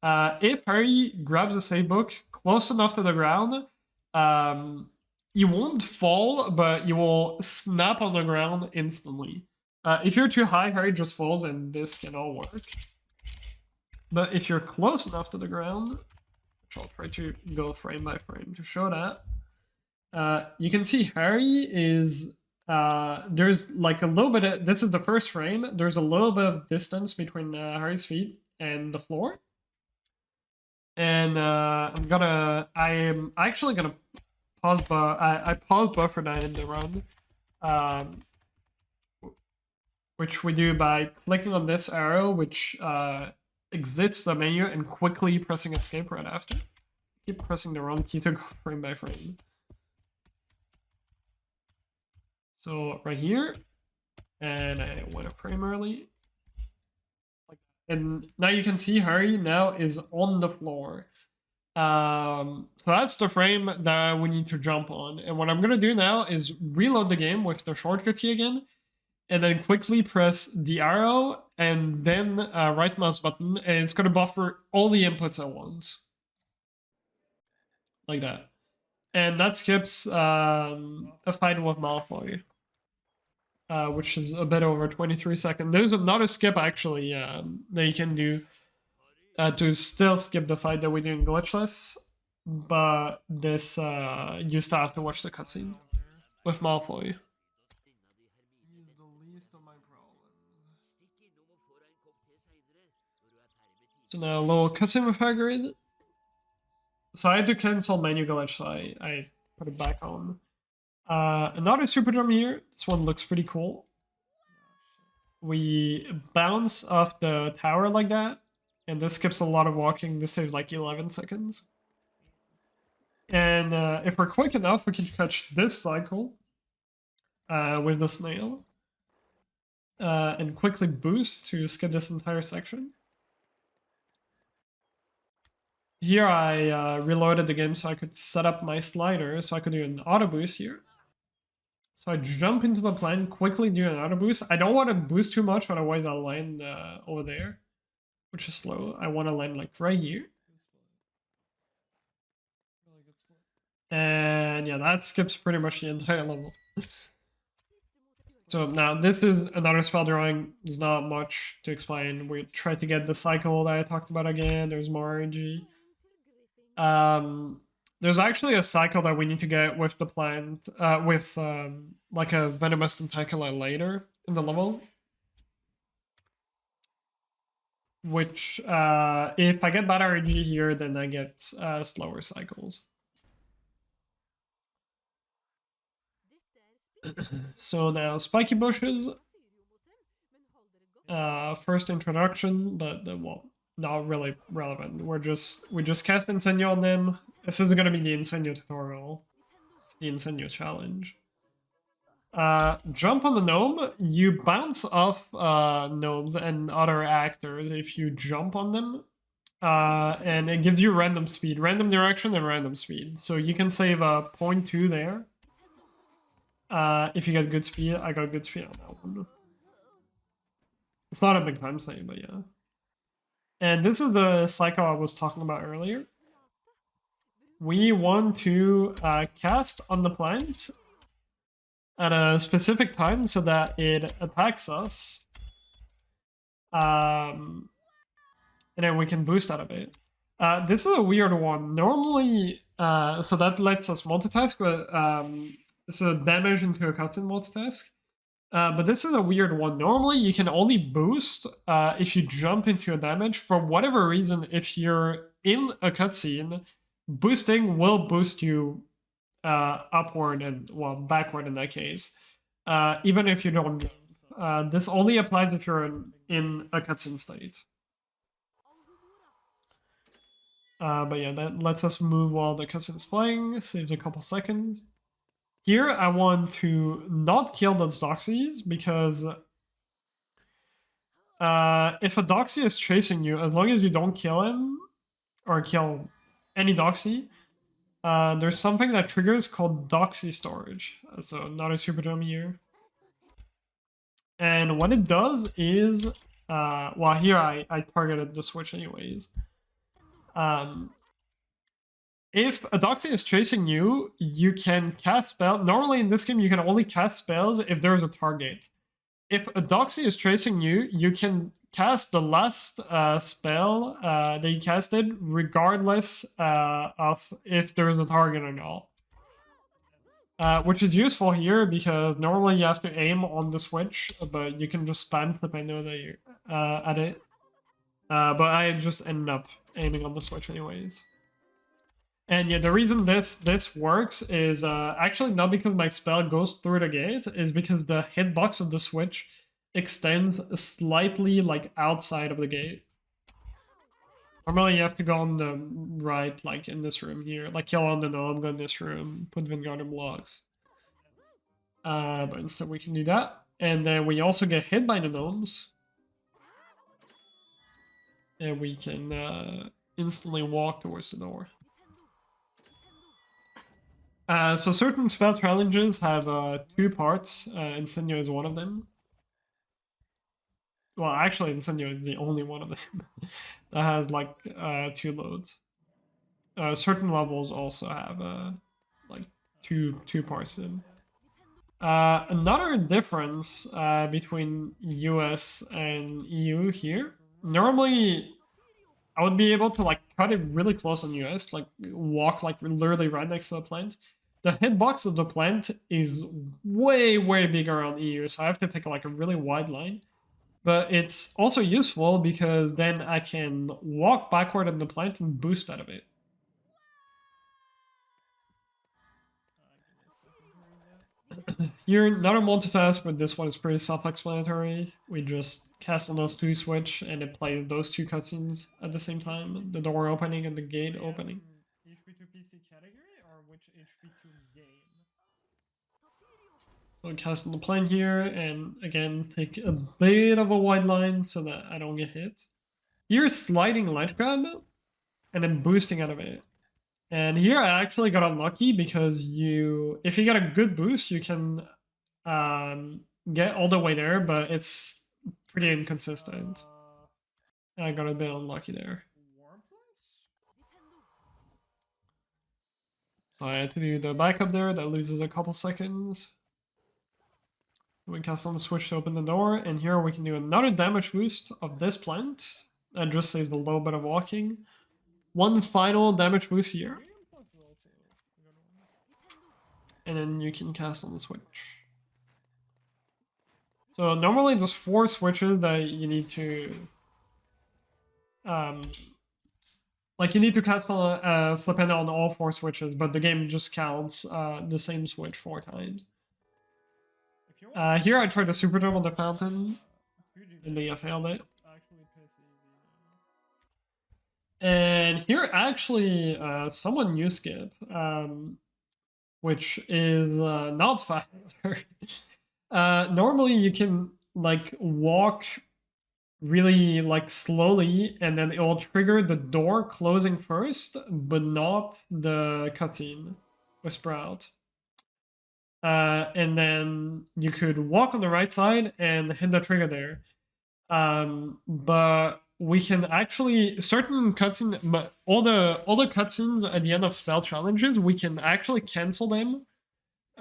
If Harry grabs a save book close enough to the ground, you won't fall, but you will snap on the ground instantly. If you're too high, Harry just falls, and this can all work. But if you're close enough to the ground, which I'll try to go frame by frame to show that, you can see Harry is, there's like a little bit of, this is the first frame, there's a little bit of distance between Harry's feet and the floor. And I'm actually gonna pause, I paused buffer that in the run, which we do by clicking on this arrow, which exits the menu, and quickly pressing escape right after. Keep pressing the wrong key to go frame by frame. So right here, and I went a frame early. And now you can see Harry now is on the floor. So that's the frame that we need to jump on. And what I'm gonna do now is reload the game with the shortcut key again, and then quickly press the arrow and then right mouse button, and it's gonna buffer all the inputs at once. Like that. And that skips a fight with Malfoy, which is a bit over 23 seconds. There's another skip actually that you can do to still skip the fight that we do in Glitchless, but this you still have to watch the cutscene with Malfoy. He's the least of my problems. So now a little cutscene with Hagrid. So I had to cancel menu glitch, so I put it back on. Another super drum here. This one looks pretty cool. We bounce off the tower like that, and this skips a lot of walking. This saves like 11 seconds. And if we're quick enough, we can catch this cycle with the snail. And quickly boost to skip this entire section. Here I reloaded the game so I could set up my slider, so I could do an auto boost here. So I jump into the plane, quickly do an auto boost. I don't want to boost too much, otherwise I'll land over there, which is slow. I want to land like right here. And yeah, that skips pretty much the entire level. So now this is another spell drawing. There's not much to explain. We try to get the cycle that I talked about again. There's more RNG. There's actually a cycle that we need to get with the plant, with like a venomous tentacular later in the level. Which, if I get bad RNG here, then I get slower cycles. So now spiky bushes. First introduction, but well, not really relevant. We just cast Incendio on them. This is gonna be the Incendio tutorial. It's the Incendio challenge. Jump on the gnome. You bounce off gnomes and other actors if you jump on them. And it gives you random speed, random direction, and random speed. So you can save a 0.2 there. If you get good speed, I got good speed on that one. It's not a big time save, but yeah. And this is the cycle I was talking about earlier. We want to cast on the plant at a specific time so that it attacks us. And then we can boost out of it. This is a weird one. Normally, so that lets us multitask, but so damage into a cutscene multitask. But this is a weird one. Normally, you can only boost if you jump into a damage. For whatever reason, if you're in a cutscene, boosting will boost you upward and, well, backward in that case, even if you don't jump. This only applies if you're in a cutscene state. But yeah, that lets us move while the cutscene's playing, saves a couple seconds. Here, I want to not kill those Doxies, because if a Doxie is chasing you, as long as you don't kill him, or kill any Doxie, there's something that triggers called Doxie storage. So not a super gem here. And what it does is, well, here I targeted the switch anyways. If a Doxie is chasing you, you can cast spells. Normally in this game, you can only cast spells if there's a target. If a Doxie is chasing you, you can cast the last spell that you casted, regardless of if there's a target or not. Which is useful here, because normally you have to aim on the switch, but you can just spam Flipendo at it. But I just ended up aiming on the switch anyways. And yeah, the reason this works is actually not because my spell goes through the gate, is because the hitbox of the switch extends slightly like outside of the gate. Normally you have to go on the right, like in this room here. Like kill on the gnome, go in this room, put Wingardium blocks. But instead we can do that. And then we also get hit by the gnomes. And we can instantly walk towards the door. So certain spell challenges have 2 parts. Incendio is one of them. Well, actually, Incendio is the only one of them that has like 2 loads. Certain levels also have like two parts to them. Another difference between US and EU here. Normally, I would be able to like cut it really close on US, like walk like literally right next to the plant. The hitbox of the plant is way bigger on EU, so I have to take like a really wide line. But it's also useful because then I can walk backward in the plant and boost out of it. Here, another multitask, but this one is pretty self-explanatory. We just cast on those two switch, and it plays those two cutscenes at the same time. The door opening and the gate opening. HP2 PC category, or which HP2 game? So cast on the plane here, and again, take a bit of a wide line so that I don't get hit. Here's sliding light grab, and then boosting out of it. And here I actually got unlucky because if you get a good boost, you can get all the way there, but it's pretty inconsistent. I got a bit unlucky there. So I had to do the backup there, that loses a couple seconds. We cast on the switch to open the door, and here we can do another damage boost of this plant. That just saves a little bit of walking. One final damage boost here. And then you can cast on the switch. So normally there's 4 switches that you need to like you need to cast on Flipendo on all 4 switches, but the game just counts the same switch 4 times. Here I tried to super jump on the fountain, and I failed it. And here actually someone new skip, which is not faster. Normally you can like walk really like slowly, and then it will trigger the door closing first, but not the cutscene with Sprout. And then you could walk on the right side and hit the trigger there. But we can actually certain cutscenes, but all the cutscenes at the end of spell challenges, we can actually cancel them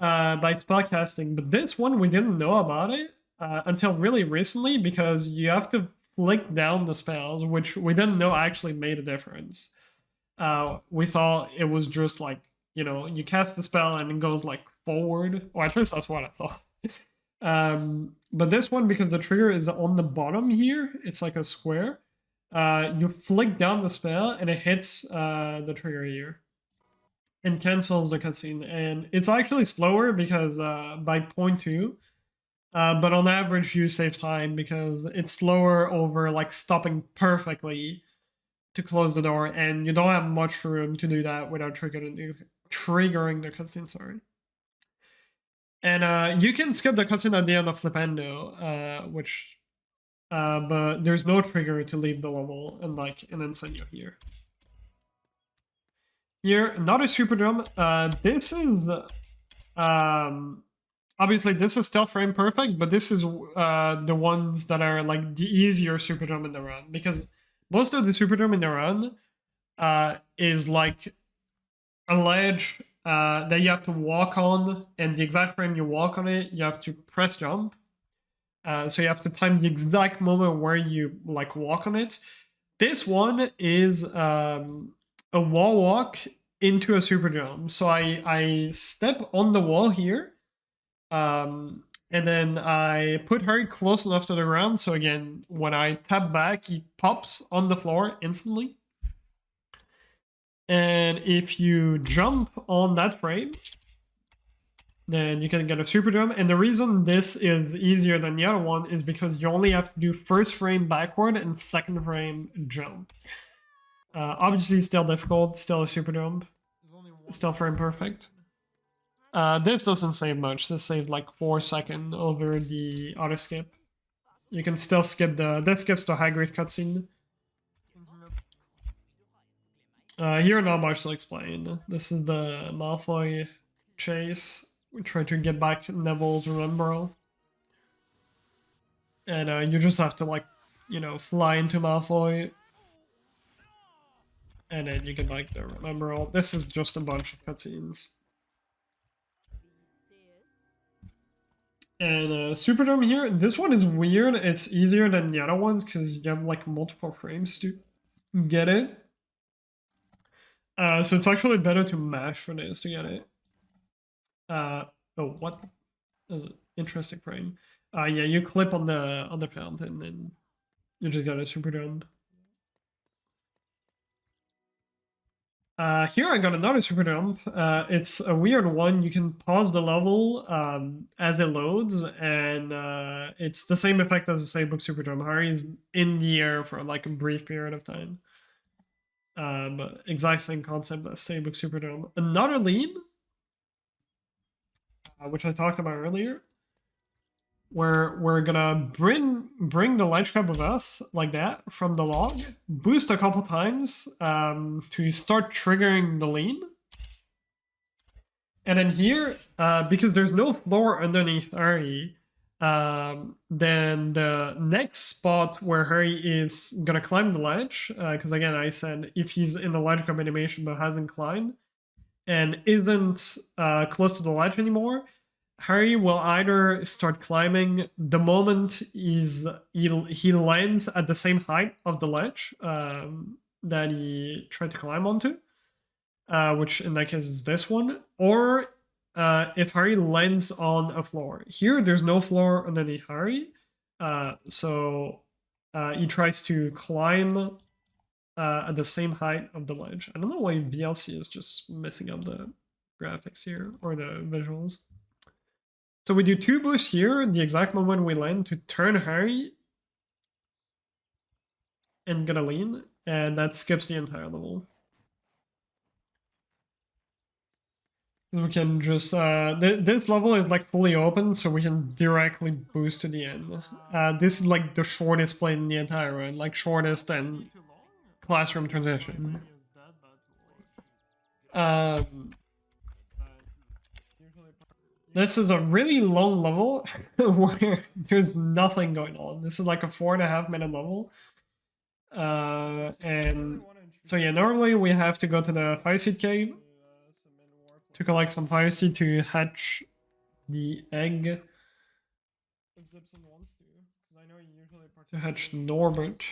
by spell casting. But this one we didn't know about it until really recently, because you have to flick down the spells, which we didn't know actually made a difference. We thought it was just like, you know, you cast the spell and it goes like forward, or at least that's what I thought. But this one, because the trigger is on the bottom here, it's like a square. You flick down the spell and it hits the trigger here and cancels the cutscene. And it's actually slower because by 0.2, but on average you save time because it's slower over like stopping perfectly to close the door, and you don't have much room to do that without triggering the cutscene. Sorry. And you can skip the cutscene at the end of Flipendo, but there's no trigger to leave the level, unlike an Incendio here. Here, another super drum. This is obviously this is still frame perfect, but this is the ones that are like the easier super drum in the run, because most of the super drum in the run is like a ledge that you have to walk on, and the exact frame you walk on it, you have to press jump. So you have to time the exact moment where you like walk on it. This one is a wall walk into a super jump. So I step on the wall here, and then I put her close enough to the ground. So again, when I tap back, he pops on the floor instantly. And if you jump on that frame, then you can get a super jump. And the reason this is easier than the other one is because you only have to do first frame backward and second frame jump. Obviously still difficult, still a super jump, still frame perfect. This doesn't save much. This saved like 4 seconds over the auto skip. You can still skip this skips the high grade cutscene. Here not much to explain. This is the Malfoy chase. We try to get back Neville's Remembrall. And you just have to like, you know, fly into Malfoy. And then you get like the Remembrall. This is just a bunch of cutscenes. And Superdome here, this one is weird. It's easier than the other ones because you have like multiple frames to get it. So it's actually better to mash for this to get it. Oh, what? That's an interesting frame. Yeah, you clip on the fountain and you just got a super jump. Here I got another super jump. It's a weird one. You can pause the level as it loads, and it's the same effect as the Saybook super jump. Harry is in the air for like a brief period of time. But exact same concept as Saybook super jump. Another lead, which I talked about earlier, where we're gonna bring the ledge cap with us like that from the log, boost a couple times to start triggering the lean. And then here, because there's no floor underneath Harry, then the next spot where Harry is gonna climb the ledge, because again I said if he's in the ledge cap animation but hasn't climbed and isn't close to the ledge anymore, Harry will either start climbing the moment he lands at the same height of the ledge that he tried to climb onto, which in that case is this one, or if Harry lands on a floor. Here, there's no floor underneath Harry, so he tries to climb at the same height of the ledge. I don't know why VLC is just messing up the graphics here or the visuals. So we do 2 boosts here, the exact moment we land to turn Harry and get a lean, and that skips the entire level. We can just, this level is like fully open, so we can directly boost to the end. This is like the shortest plane in the entire run, like shortest and classroom transition. This is a really long level where there's nothing going on. This is like a 4.5 minute level. And so yeah, normally we have to go to the fire seed cave to collect some fire seed to hatch the egg. If Zipson wants to, because I know you usually to hatch Norbert.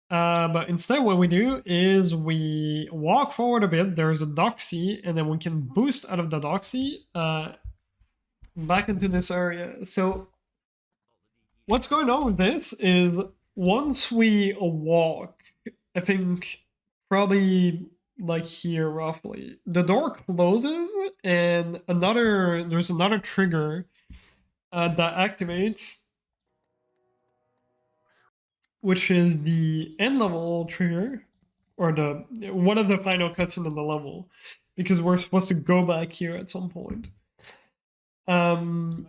But instead what we do is we walk forward a bit, there's a doxy, and then we can boost out of the doxy back into this area. So what's going on with this is once we walk, I think probably like here roughly, the door closes and there's another trigger that activates, which is the end level trigger, or the one of the final cutscenes in the level, because we're supposed to go back here at some point. And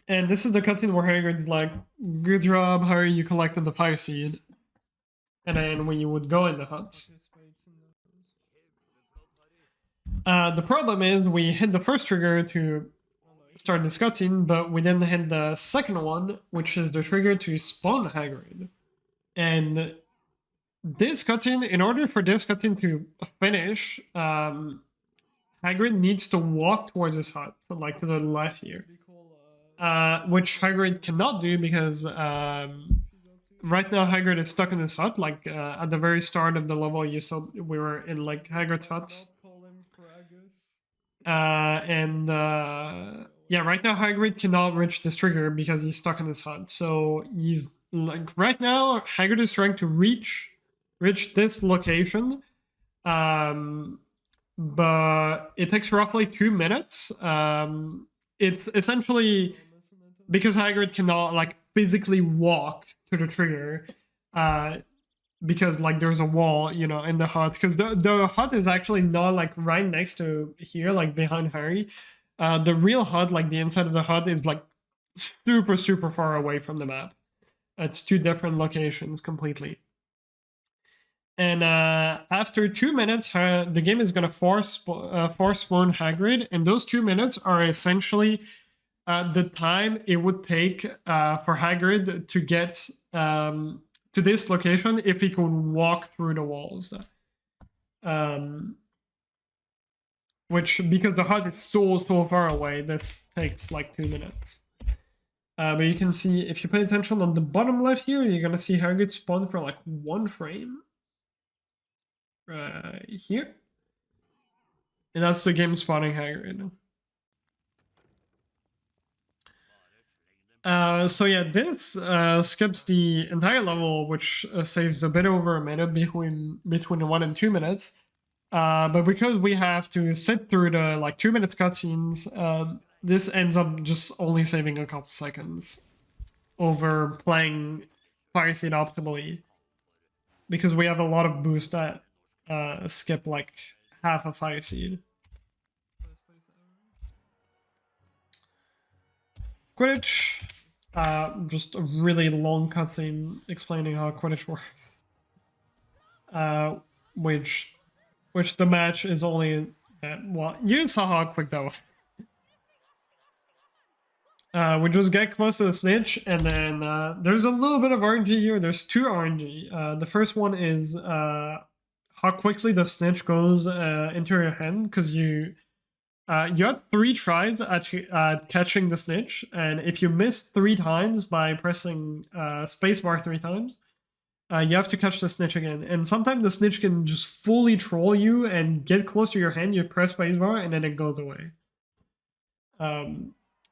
this is the cutscene where Hagrid's like, "Good job, Harry, you collected the fire seed." And then we would go in the hut. The problem is we hit the first trigger to start this cutscene, but we didn't hit the second one, which is the trigger to spawn Hagrid. And this cutscene, in order for this cutscene to finish, Hagrid needs to walk towards his hut, so like to the left here. Which Hagrid cannot do because right now Hagrid is stuck in his hut. Like at the very start of the level, you saw we were in like Hagrid's hut. Yeah, right now Hagrid cannot reach this trigger because he's stuck in his hut. So he's like right now Hagrid is trying to reach this location, but it takes roughly 2 minutes. It's essentially because Hagrid cannot like physically walk to the trigger, because like there's a wall, you know, in the hut. Because the hut is actually not like right next to here, like behind Harry. The real hut, like the inside of the hut, is like super far away from the map. It's 2 different locations completely. And after 2 minutes, the game is gonna force spawn Hagrid, and those 2 minutes are essentially the time it would take for Hagrid to get to this location if he could walk through the walls. Which, because the hut is so far away, this takes like 2 minutes. But you can see, if you pay attention on the bottom left here, you're gonna see Hagrid spawn for like 1 frame. Right here. And that's the game spawning Hagrid. So yeah, this skips the entire level, which saves a bit over a minute between 1 and 2 minutes. But because we have to sit through the like 2 minutes cutscenes, this ends up just only saving a couple seconds over playing Fire Seed optimally, because we have a lot of boosts that skip like half a Fire Seed. Quidditch, just a really long cutscene explaining how Quidditch works. Which the match is only well, you saw how quick that was. We just get close to the snitch, and then there's a little bit of RNG here. There's 2 RNG. The first one is how quickly the snitch goes into your hand, because you had 3 tries at catching the snitch, and if you miss 3 times by pressing spacebar 3 times, you have to catch the snitch again. And sometimes the snitch can just fully troll you and get close to your hand. You press spacebar and then it goes away.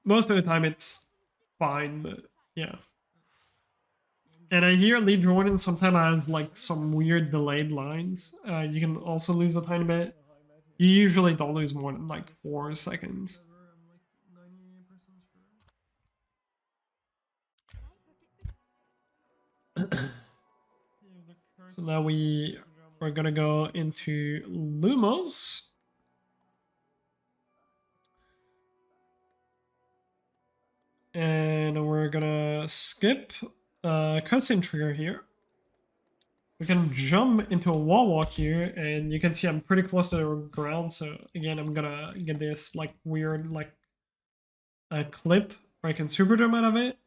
Most of the time it's fine, but yeah. And I hear Lee Jordan sometimes has like some weird delayed lines. You can also lose a tiny bit. You usually don't lose more than like 4 seconds. So now we're gonna go into Lumos. And we're gonna skip cutscene trigger here. We can jump into a wall walk here, and you can see I'm pretty close to the ground. So again, I'm gonna get this like weird like a clip where I can super jump out of it.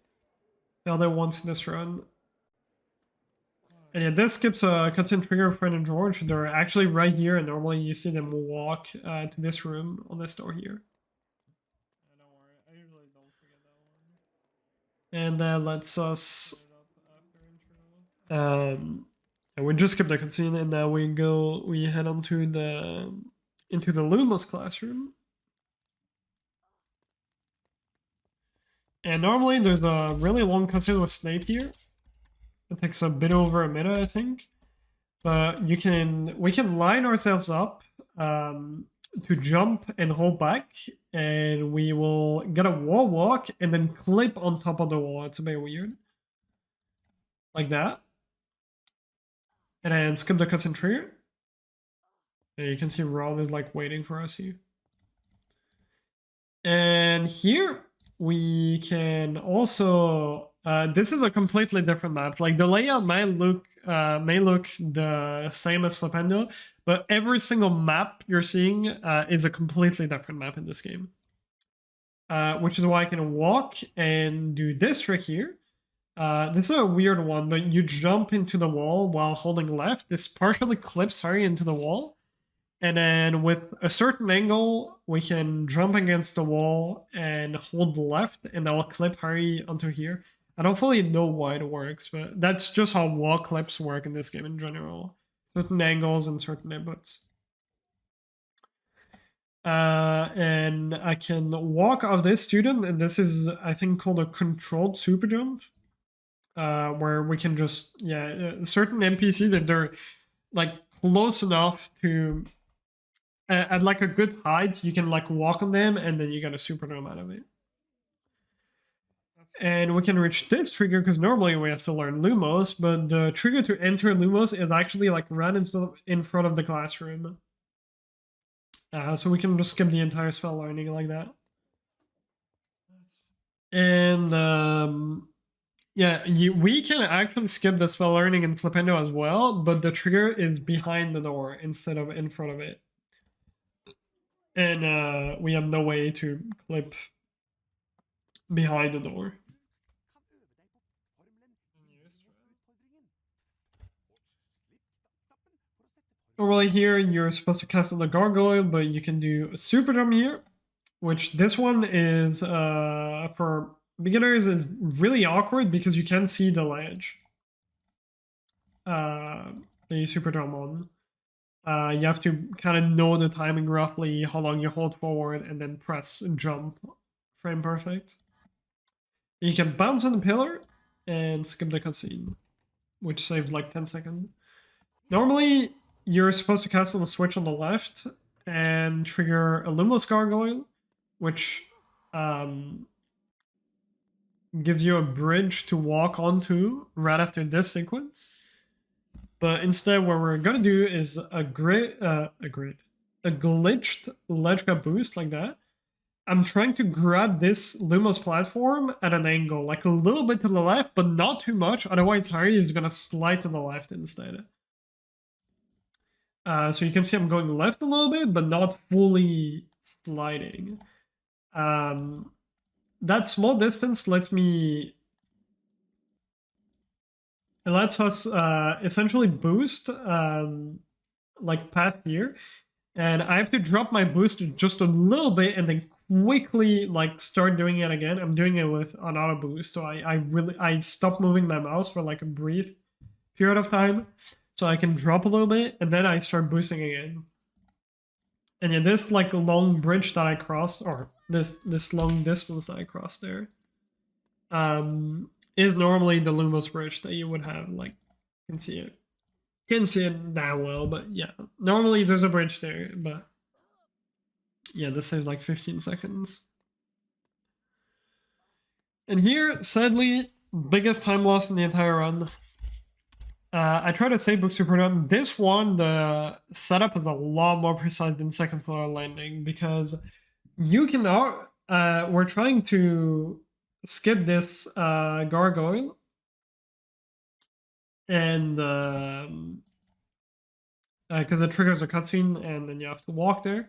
The other one's this run. And yeah, this skips a cutscene trigger for Fred and George. They're actually right here, and normally you see them walk to this room on this door here. And that lets us and we just skipped the cutscene, and now we head on to into the Lumos classroom. And normally there's a really long cutscene with Snape here. It takes a bit over a minute, I think. But we can line ourselves up to jump and hold back, and we will get a wall walk and then clip on top of the wall. It's a bit weird. Like that. And then skip the cutscene trigger. And you can see Ron is like waiting for us here. And here we can also this is a completely different map. Like the layout may look the same as Flipendo, but every single map you're seeing is a completely different map in this game. Which is why I can walk and do this trick here. This is a weird one, but you jump into the wall while holding left. This partially clips Harry into the wall. And then with a certain angle, we can jump against the wall and hold left, and that will clip Harry onto here. I don't fully know why it works, but that's just how wall clips work in this game in general. Certain angles and certain inputs. And I can walk off this student, and this is, I think, called a controlled super jump. Where we can just, certain NPCs, if they're like close enough to at like a good height, you can like walk on them, and then you get a super jump out of it. And we can reach this trigger because normally we have to learn Lumos, but the trigger to enter Lumos is actually like right in front of the classroom. So we can just skip the entire spell learning like that. And we can actually skip the spell learning in Flipendo as well, but the trigger is behind the door instead of in front of it. And we have no way to clip behind the door. Normally here, you're supposed to cast on the gargoyle, but you can do a super jump here, which this one is for Beginners is really awkward because you can't see the ledge. The Super Drum on. You have to kind of know the timing roughly, how long you hold forward, and then press jump frame perfect. You can bounce on the pillar and skip the cutscene, which saves like 10 seconds. Normally, you're supposed to cast on the switch on the left and trigger a Lumos Gargoyle, which gives you a bridge to walk onto right after this sequence. But instead, what we're gonna do is a glitched ledge grab boost like that. I'm trying to grab this Lumos platform at an angle, like a little bit to the left, but not too much. Otherwise, Harry is gonna slide to the left instead. So you can see I'm going left a little bit, but not fully sliding. That small distance lets us essentially boost like past here, and I have to drop my boost just a little bit and then quickly like start doing it again. I'm doing it with an auto boost, so I stop moving my mouse for like a brief period of time so I can drop a little bit and then I start boosting again. And yeah, this like long bridge that I crossed, or this long distance that I crossed there, is normally the Lumos bridge that you would have. Like, you can see it. Can't see it that well, but yeah, normally there's a bridge there, but yeah, this saves like 15 seconds. And here, sadly, biggest time loss in the entire run. I tried to save book super run. This one, the setup is a lot more precise than second floor landing because you cannot. We're trying to skip this gargoyle, and because it triggers a cutscene, and then you have to walk there.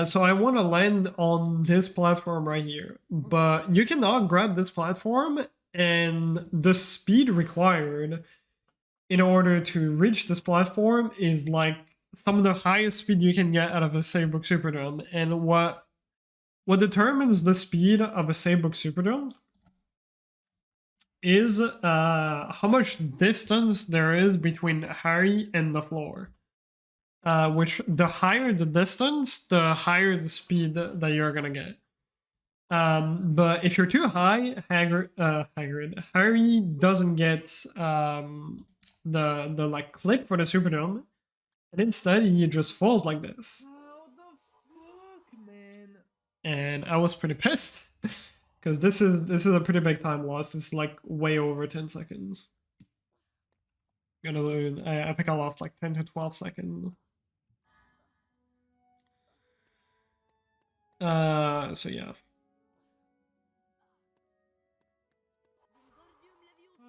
So I want to land on this platform right here, but you cannot grab this platform, and the speed required in order to reach this platform is like some of the highest speed you can get out of a Savebook Superdome. And what determines the speed of a Savebook Superdome is how much distance there is between Harry and the floor. Which the higher the distance, the higher the speed that you're gonna get. But if you're too high, Harry doesn't get the like clip for the Superdome, and instead he just falls like this. How the fuck, man? And I was pretty pissed because this is a pretty big time loss. It's like way over 10 seconds. Gonna lose. I think I lost like 10 to 12 seconds. So yeah.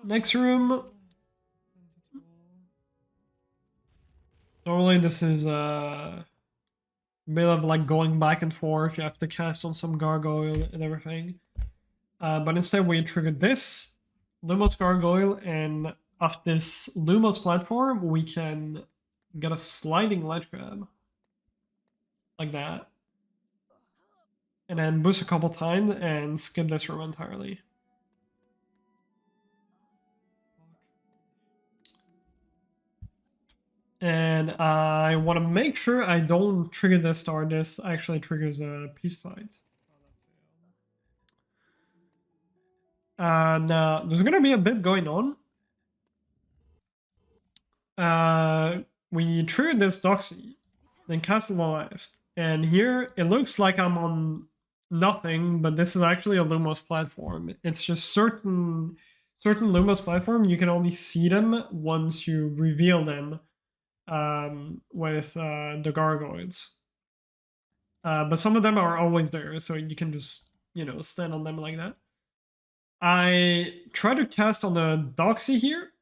Next room. Normally this is a bit of like going back and forth. You have to cast on some gargoyle and everything. But instead we triggered this Lumos gargoyle, and off this Lumos platform we can get a sliding ledge grab. Like that. And then boost a couple times and skip this room entirely. And I want to make sure I don't trigger this star. This actually triggers a peace fight. Now, there's going to be a bit going on. We triggered this Doxy, then cast on the left. And here, it looks like I'm on nothing, but this is actually a Lumos platform. It's just certain Lumos platform, you can only see them once you reveal them with the gargoyles. But some of them are always there, so you can just, stand on them like that. I try to cast on the Doxy here,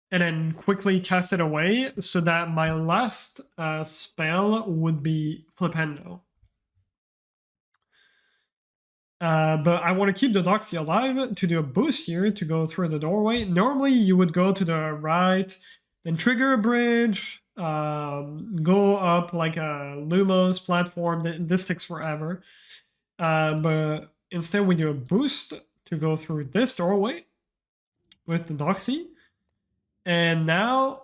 and then quickly cast it away so that my last spell would be Flipendo. But I want to keep the Doxy alive to do a boost here to go through the doorway. Normally you would go to the right, then trigger a bridge, go up like a Lumos platform. This takes forever. But instead we do a boost to go through this doorway with the doxy. And now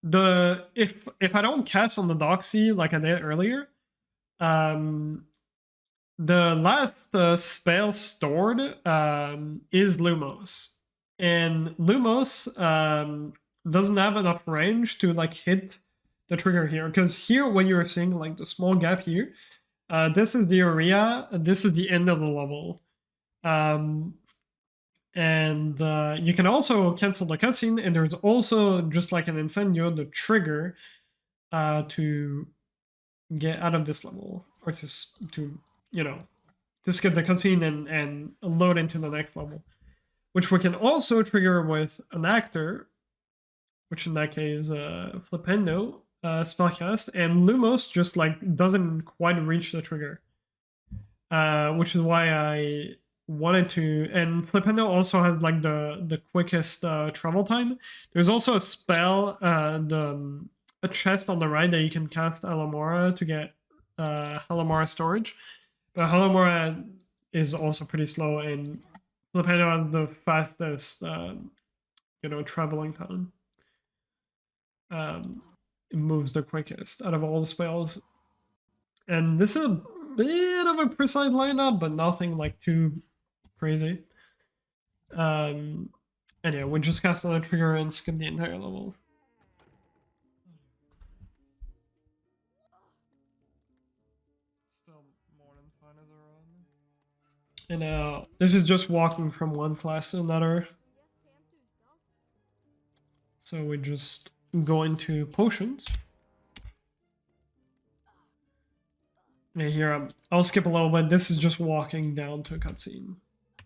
if I don't cast on the doxy like I did earlier, the last spell stored is Lumos, and Lumos doesn't have enough range to like hit the trigger here, because here when you're seeing like the small gap here, this is the area, this is the end of the level. And you can also cancel the cutscene, and there's also, just like an Incendio, the trigger to get out of this level, or to you know, to skip the cutscene and load into the next level, which we can also trigger with an actor, which in that case Flipendo spellcast, and Lumos just like doesn't quite reach the trigger, which is why I wanted to. And Flipendo also has like the quickest travel time. There's also a spell, a chest on the right that you can cast Alohomora to get Alohomora storage. But Alohomora is also pretty slow, and Flipendo has the fastest, traveling time. It moves the quickest out of all the spells. And this is a bit of a precise lineup, but nothing like too crazy. And yeah, we just cast on a trigger and skip the entire level. Still more than fine as a run. And this is just walking from one class to another. So we just go into potions. And here, I'll skip a little bit. This is just walking down to a cutscene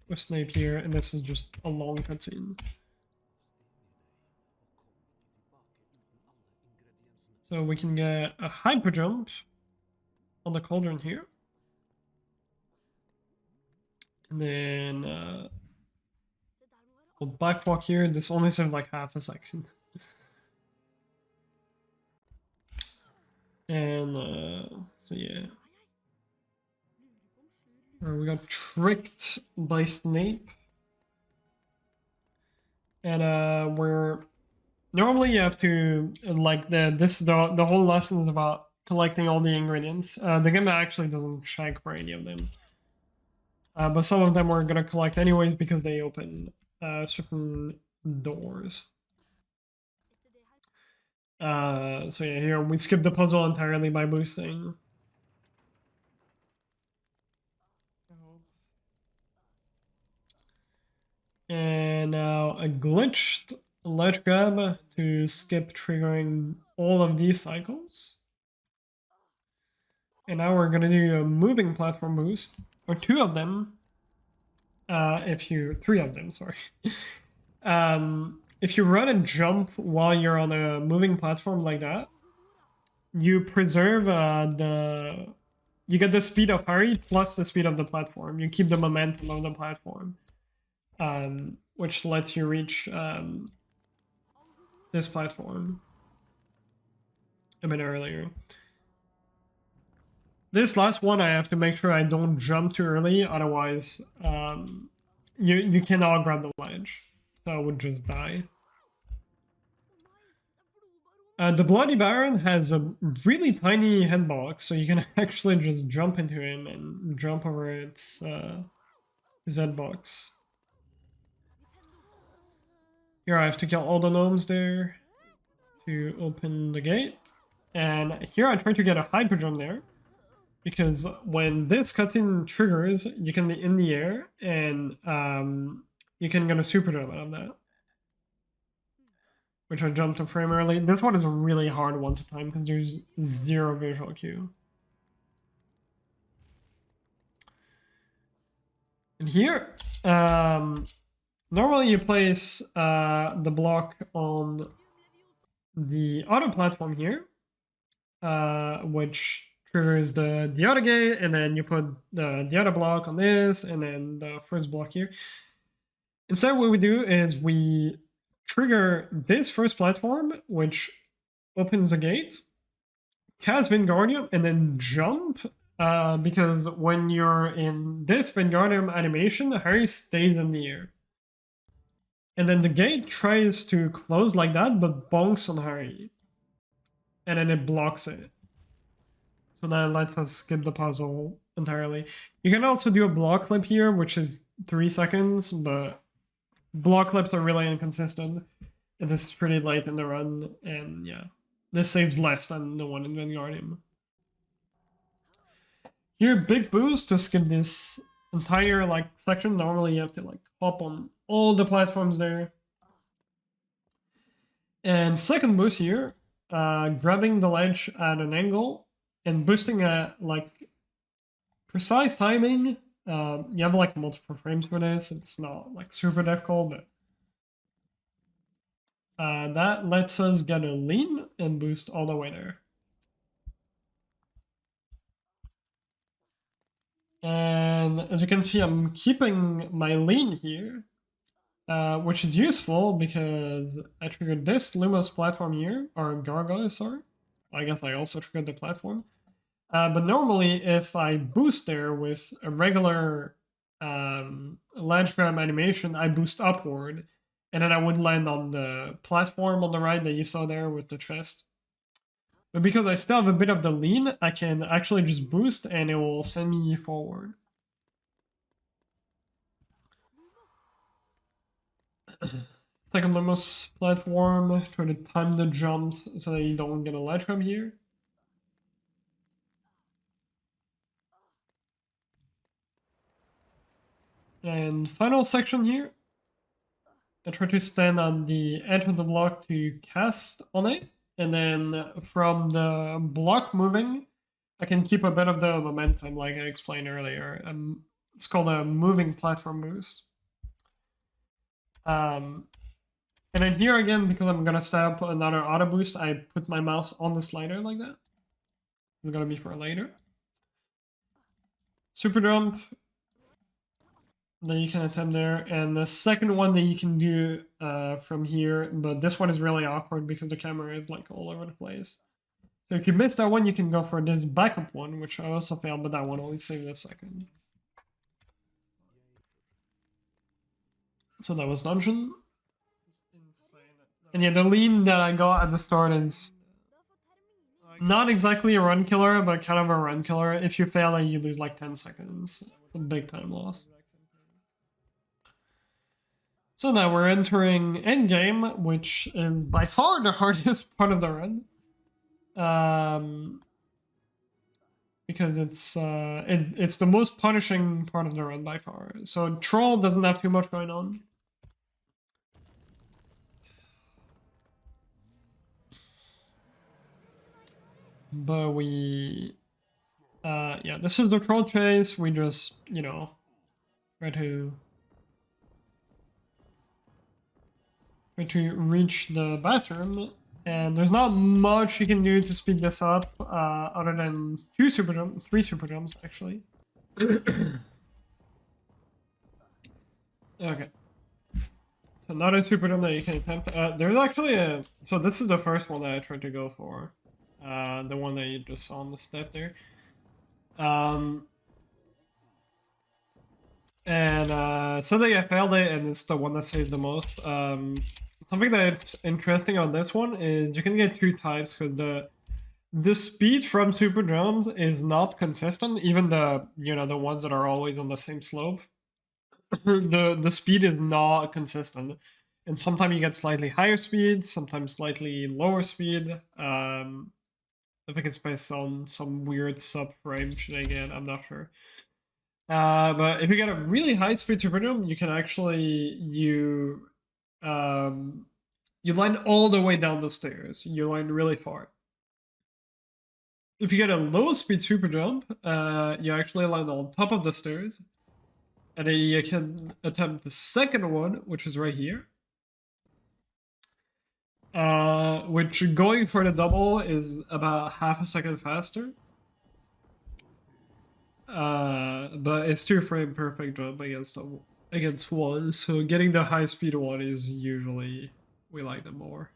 with Snape here, and this is just a long cutscene. So we can get a hyper jump on the cauldron here. And then we'll backwalk here. This only saves like half a second. And so yeah. We got tricked by Snape. And we're normally you have to like the whole lesson is about collecting all the ingredients. The game actually doesn't check for any of them. But some of them we're gonna collect anyways because they open certain doors. So yeah, here we skip the puzzle entirely by boosting. And now a glitched ledge grab to skip triggering all of these cycles. And now we're gonna do a moving platform boost, or two of them. Three of them, sorry. If you run and jump while you're on a moving platform like that, you preserve you get the speed of hurry plus the speed of the platform. You keep the momentum of the platform, which lets you reach this platform a bit earlier. This last one, I have to make sure I don't jump too early, otherwise you cannot grab the ledge, so I would just die. The Bloody Baron has a really tiny hitbox, so you can actually just jump into him and jump over his hitbox. Here I have to kill all the gnomes there to open the gate. And here I try to get a hyper jump there, because when this cutscene triggers, you can be in the air and you can get a super jump out of that, which I jumped a frame early. This one is a really hard one to time because there's zero visual cue. And here, normally you place the block on the auto platform here, which triggers the auto gate, and then you put the other block on this, and then the first block here. Instead, what we do is we trigger this first platform, which opens the gate, cast Wingardium, and then jump Because when you're in this Wingardium animation, Harry stays in the air. And then the gate tries to close like that, but bonks on Harry. And then it blocks it. So that lets us skip the puzzle entirely. You can also do a block clip here, which is 3 seconds, but block clips are really inconsistent. And this is pretty late in the run, and yeah. This saves less than the one in Wingardium. Here, big boost to skip this entire like section. Normally you have to like hop on all the platforms there. And second boost here, grabbing the ledge at an angle and boosting at like precise timing. You have like multiple frames for this. It's not like super difficult, but that lets us get a lean and boost all the way there. And as you can see, I'm keeping my lean here, which is useful because I triggered this Lumos platform here, or Gargoyle, sorry. I guess I also triggered the platform. But normally, if I boost there with a regular ledge grab animation, I boost upward, and then I would land on the platform on the right that you saw there with the chest. But because I still have a bit of the lean, I can actually just boost and it will send me forward. Second Lumos platform, try to time the jumps so that you don't get a ledge grab here. And final section here. I try to stand on the edge of the block to cast on it. And then from the block moving, I can keep a bit of the momentum like I explained earlier. It's called a moving platform boost. And then here again, because I'm gonna set up another auto boost, I put my mouse on the slider like that. It's gonna be for later. Super jump that you can attempt there, and the second one that you can do from here, but this one is really awkward because the camera is like all over the place. So if you miss that one, you can go for this backup one, which I also failed, but that one only saved a second. So that was dungeon. And yeah, the lean that I got at the start is not exactly a run killer, but kind of a run killer. If you fail it, you lose like 10 seconds. It's a big time loss. So now we're entering endgame, which is by far the hardest part of the run. Because it's the most punishing part of the run by far. So Troll doesn't have too much going on. But we yeah, this is the Troll chase. We just, you know, try to reach the bathroom, and there's not much you can do to speed this up other than 3 super jumps actually. Okay. So another super jump that you can attempt. There's actually so this is the first one that I tried to go for. The one that you just saw on the step there. And suddenly I failed it, and it's the one that saved the most. Something that's interesting on this one is you can get 2 types, because the speed from super jumps is not consistent. Even the the ones that are always on the same slope, the speed is not consistent, and sometimes you get slightly higher speed, sometimes slightly lower speed. I think it's based on some weird subframe shenanigan. I'm not sure. But if you get a really high speed super jump, you can actually you land all the way down the stairs. You land really far. If you get a low speed super jump, you actually land on top of the stairs, and then you can attempt the second one, which is right here. Which going for the double is about half a second faster. But it's 2 frame perfect jump against one, so getting the high speed one is usually we like them more.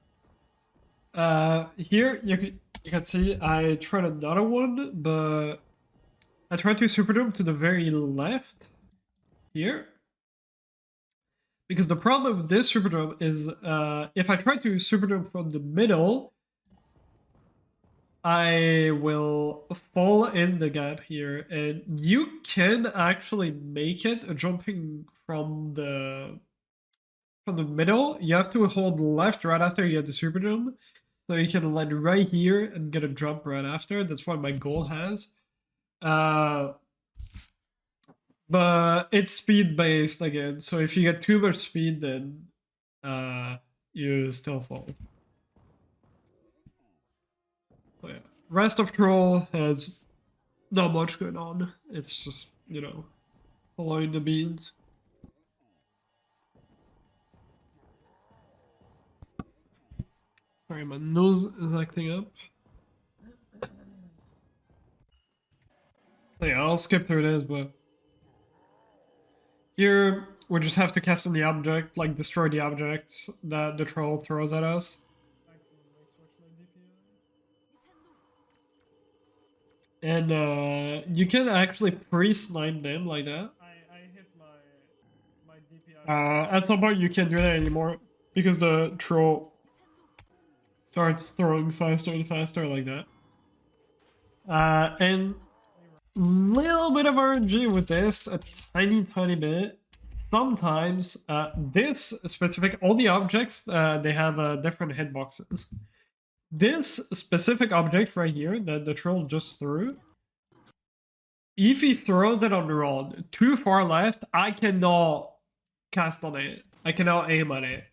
Here you can see I tried another one, but I try to super jump to the very left here. Because the problem with this super jump is if I try to super jump from the middle, I will fall in the gap here. And you can actually make it jumping from the middle. You have to hold left right after you get the super jump. So you can land right here and get a jump right after. That's what my goal has. But it's speed based again. So if you get too much speed, then you still fall. So yeah. Rest of Troll has not much going on. It's just, you know, following the beans. Sorry, my nose is acting up. So yeah, I'll skip through this, but here we just have to cast on the object, like destroy the objects that the troll throws at us. And you can actually pre-snipe them like that. I hit my DPI. At some point you can't do that anymore because the troll starts throwing faster and faster like that. And little bit of RNG with this, a tiny bit. Sometimes this specific, all the objects, they have different hitboxes. This specific object right here that the troll just threw, if he throws it on the rod too far left, I cannot cast on it. I cannot aim at it.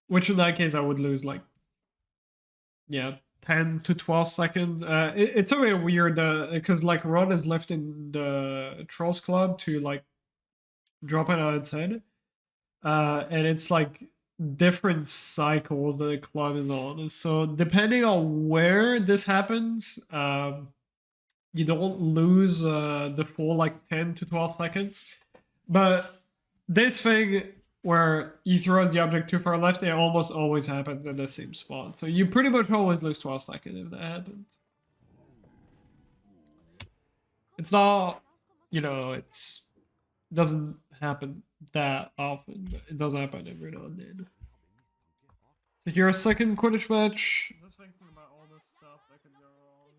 Which in that case I would lose like, yeah, 10 to 12 seconds. It's a bit weird because like Ron is lifting the Trolls Club to like drop it on its head. And it's like different cycles that the club is on. So depending on where this happens, you don't lose the full like 10 to 12 seconds. But this thing where he throws the object too far left, it almost always happens in the same spot. So you pretty much always lose 12 seconds if that happens. It's not, you know, it's doesn't happen that often, but it does happen every now and then. So here's a second Quidditch match. Just thinking about all this stuff that could go wrong.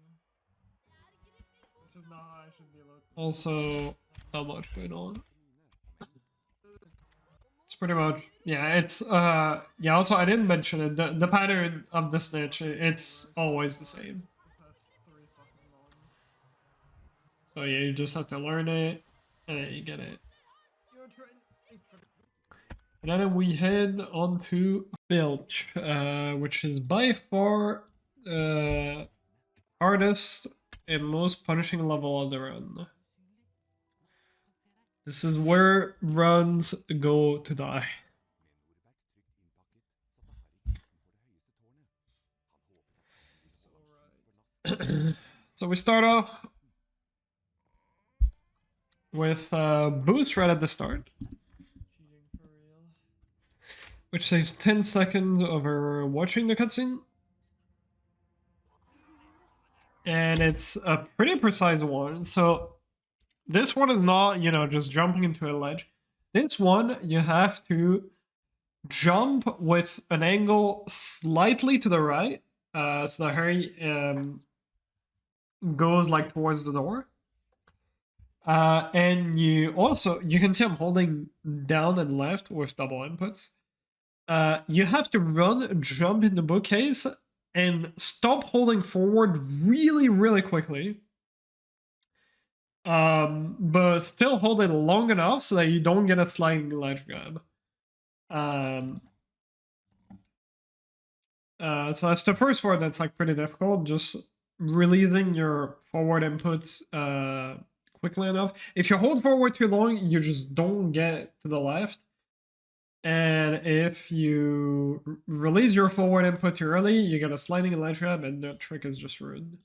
Which is not how I should be looking. Also, not much going on. It's pretty much, yeah, it's, yeah, also I didn't mention it, the pattern of the snitch, it's always the same. So yeah, you just have to learn it, and then you get it. And then we head on to Filch, which is by far the hardest and most punishing level on the run. This is where runs go to die. So we start off with boost right at the start, which saves 10 seconds over watching the cutscene. And it's a pretty precise one. So this one is not, you know, just jumping into a ledge. This one, you have to jump with an angle slightly to the right. So the Harry goes like towards the door. And you can see I'm holding down and left with double inputs. You have to run, jump in the bookcase, and stop holding forward really quickly. But still hold it long enough so that you don't get a sliding ledge grab. So that's the first part that's like pretty difficult, just releasing your forward inputs quickly enough. If you hold forward too long, you just don't get to the left. And if you release your forward input too early, you get a sliding ledge grab, and the trick is just ruined.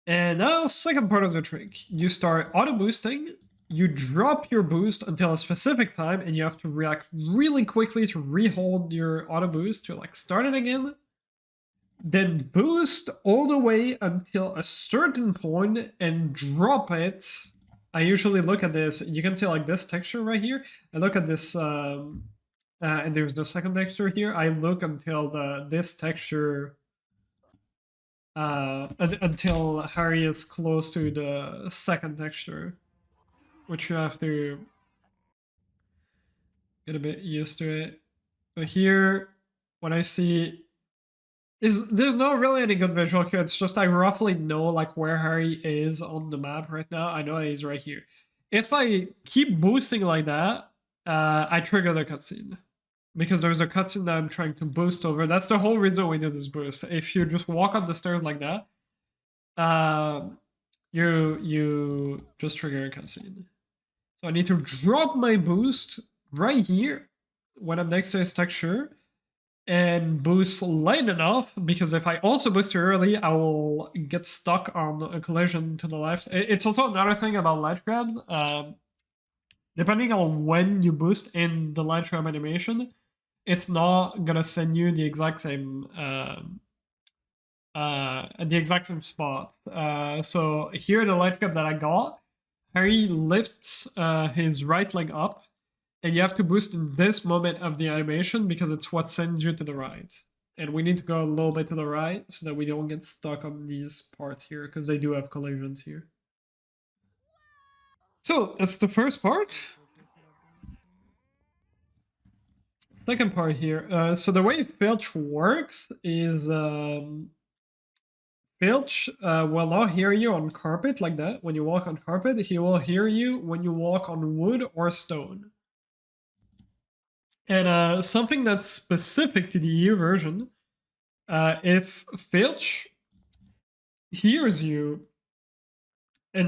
And now, second part of the trick. You start auto-boosting, you drop your boost until a specific time, and you have to react really quickly to rehold your auto-boost to like start it again. then boost all the way until a certain point and drop it. I usually look at this. You can see like this texture right here. I look at this, and there's the second texture here. I look until this texture, until Harry is close to the second texture, which you have to get a bit used to it. But here, when I see there's not really any good visual cue. It's just I roughly know like where Harry is on the map right now. I know he's right here. If I keep boosting like that, I trigger the cutscene. Because there's a cutscene that I'm trying to boost over. That's the whole reason we did this boost. If you just walk up the stairs like that, you just trigger a cutscene. So I need to drop my boost right here when I'm next to his texture and boost late enough, because if I also boost too early, I will get stuck on a collision to the left. It's also another thing about ledge grabs. Depending on when you boost in the ledge grab animation, it's not gonna send you the exact same spot. So here, the ledge grab that I got, Harry lifts his right leg up, and you have to boost in this moment of the animation because it's what sends you to the right. And we need to go a little bit to the right so that we don't get stuck on these parts here, because they do have collisions here. So that's the first part. Second part here. So the way Filch works is Filch will not hear you on carpet like that. When you walk on carpet, he will hear you when you walk on wood or stone. And something that's specific to the EU version, if Filch hears you, and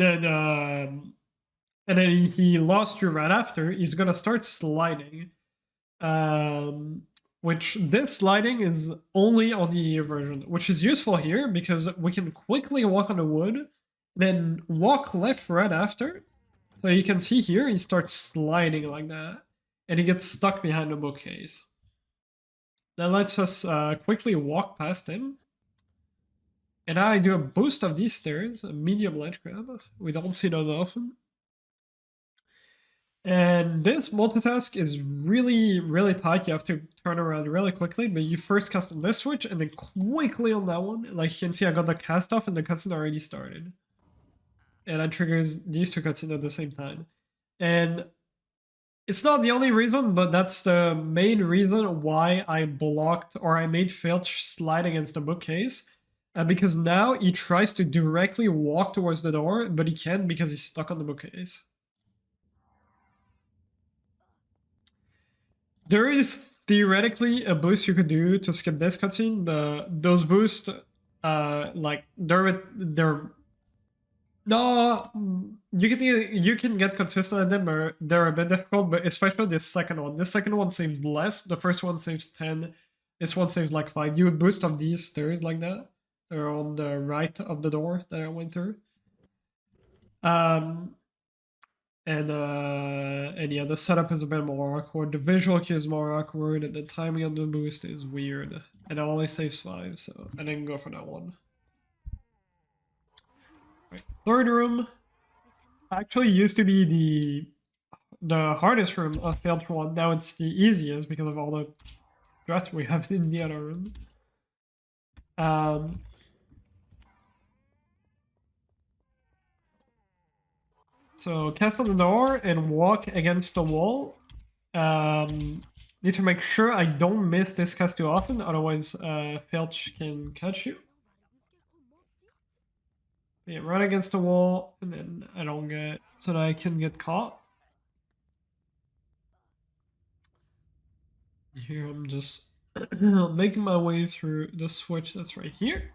then he lost you right after, he's gonna start sliding. Which this sliding is only on the EU version, which is useful here because we can quickly walk on the wood, then walk left right after. So you can see here he starts sliding like that. And he gets stuck behind a bookcase. That lets us quickly walk past him. And now I do a boost of these stairs, a medium ledge grab. We don't see those often. And this multitask is really, really tight. You have to turn around really quickly, but you first cast on this switch and then quickly on that one. Like you can see, I got the cast off and the cutscene already started. And that triggers these two cutscenes at the same time. And it's not the only reason, but that's the main reason why I blocked, or I made Filch slide against the bookcase. Because now he tries to directly walk towards the door, but he can't because he's stuck on the bookcase. There is theoretically a boost you could do to skip this cutscene. Those boosts, like they're no, you can get consistent at them, but they're a bit difficult. But especially this second one. This second one saves less. The first one saves 10. This one saves like 5. You would boost on these stairs like that. They're on the right of the door that I went through. And yeah, the setup is a bit more awkward. The visual cue is more awkward, and the timing of the boost is weird. And it only saves 5, so I didn't go for that one. Right. Third room actually used to be the hardest room of Filch 1. Now it's the easiest because of all the stress we have in the other room. So cast on the door and walk against the wall. Need to make sure I don't miss this cast too often, otherwise Filch can catch you. Yeah, run against the wall, and then I don't get, so that I can get caught. Here I'm just making my way through the switch that's right here.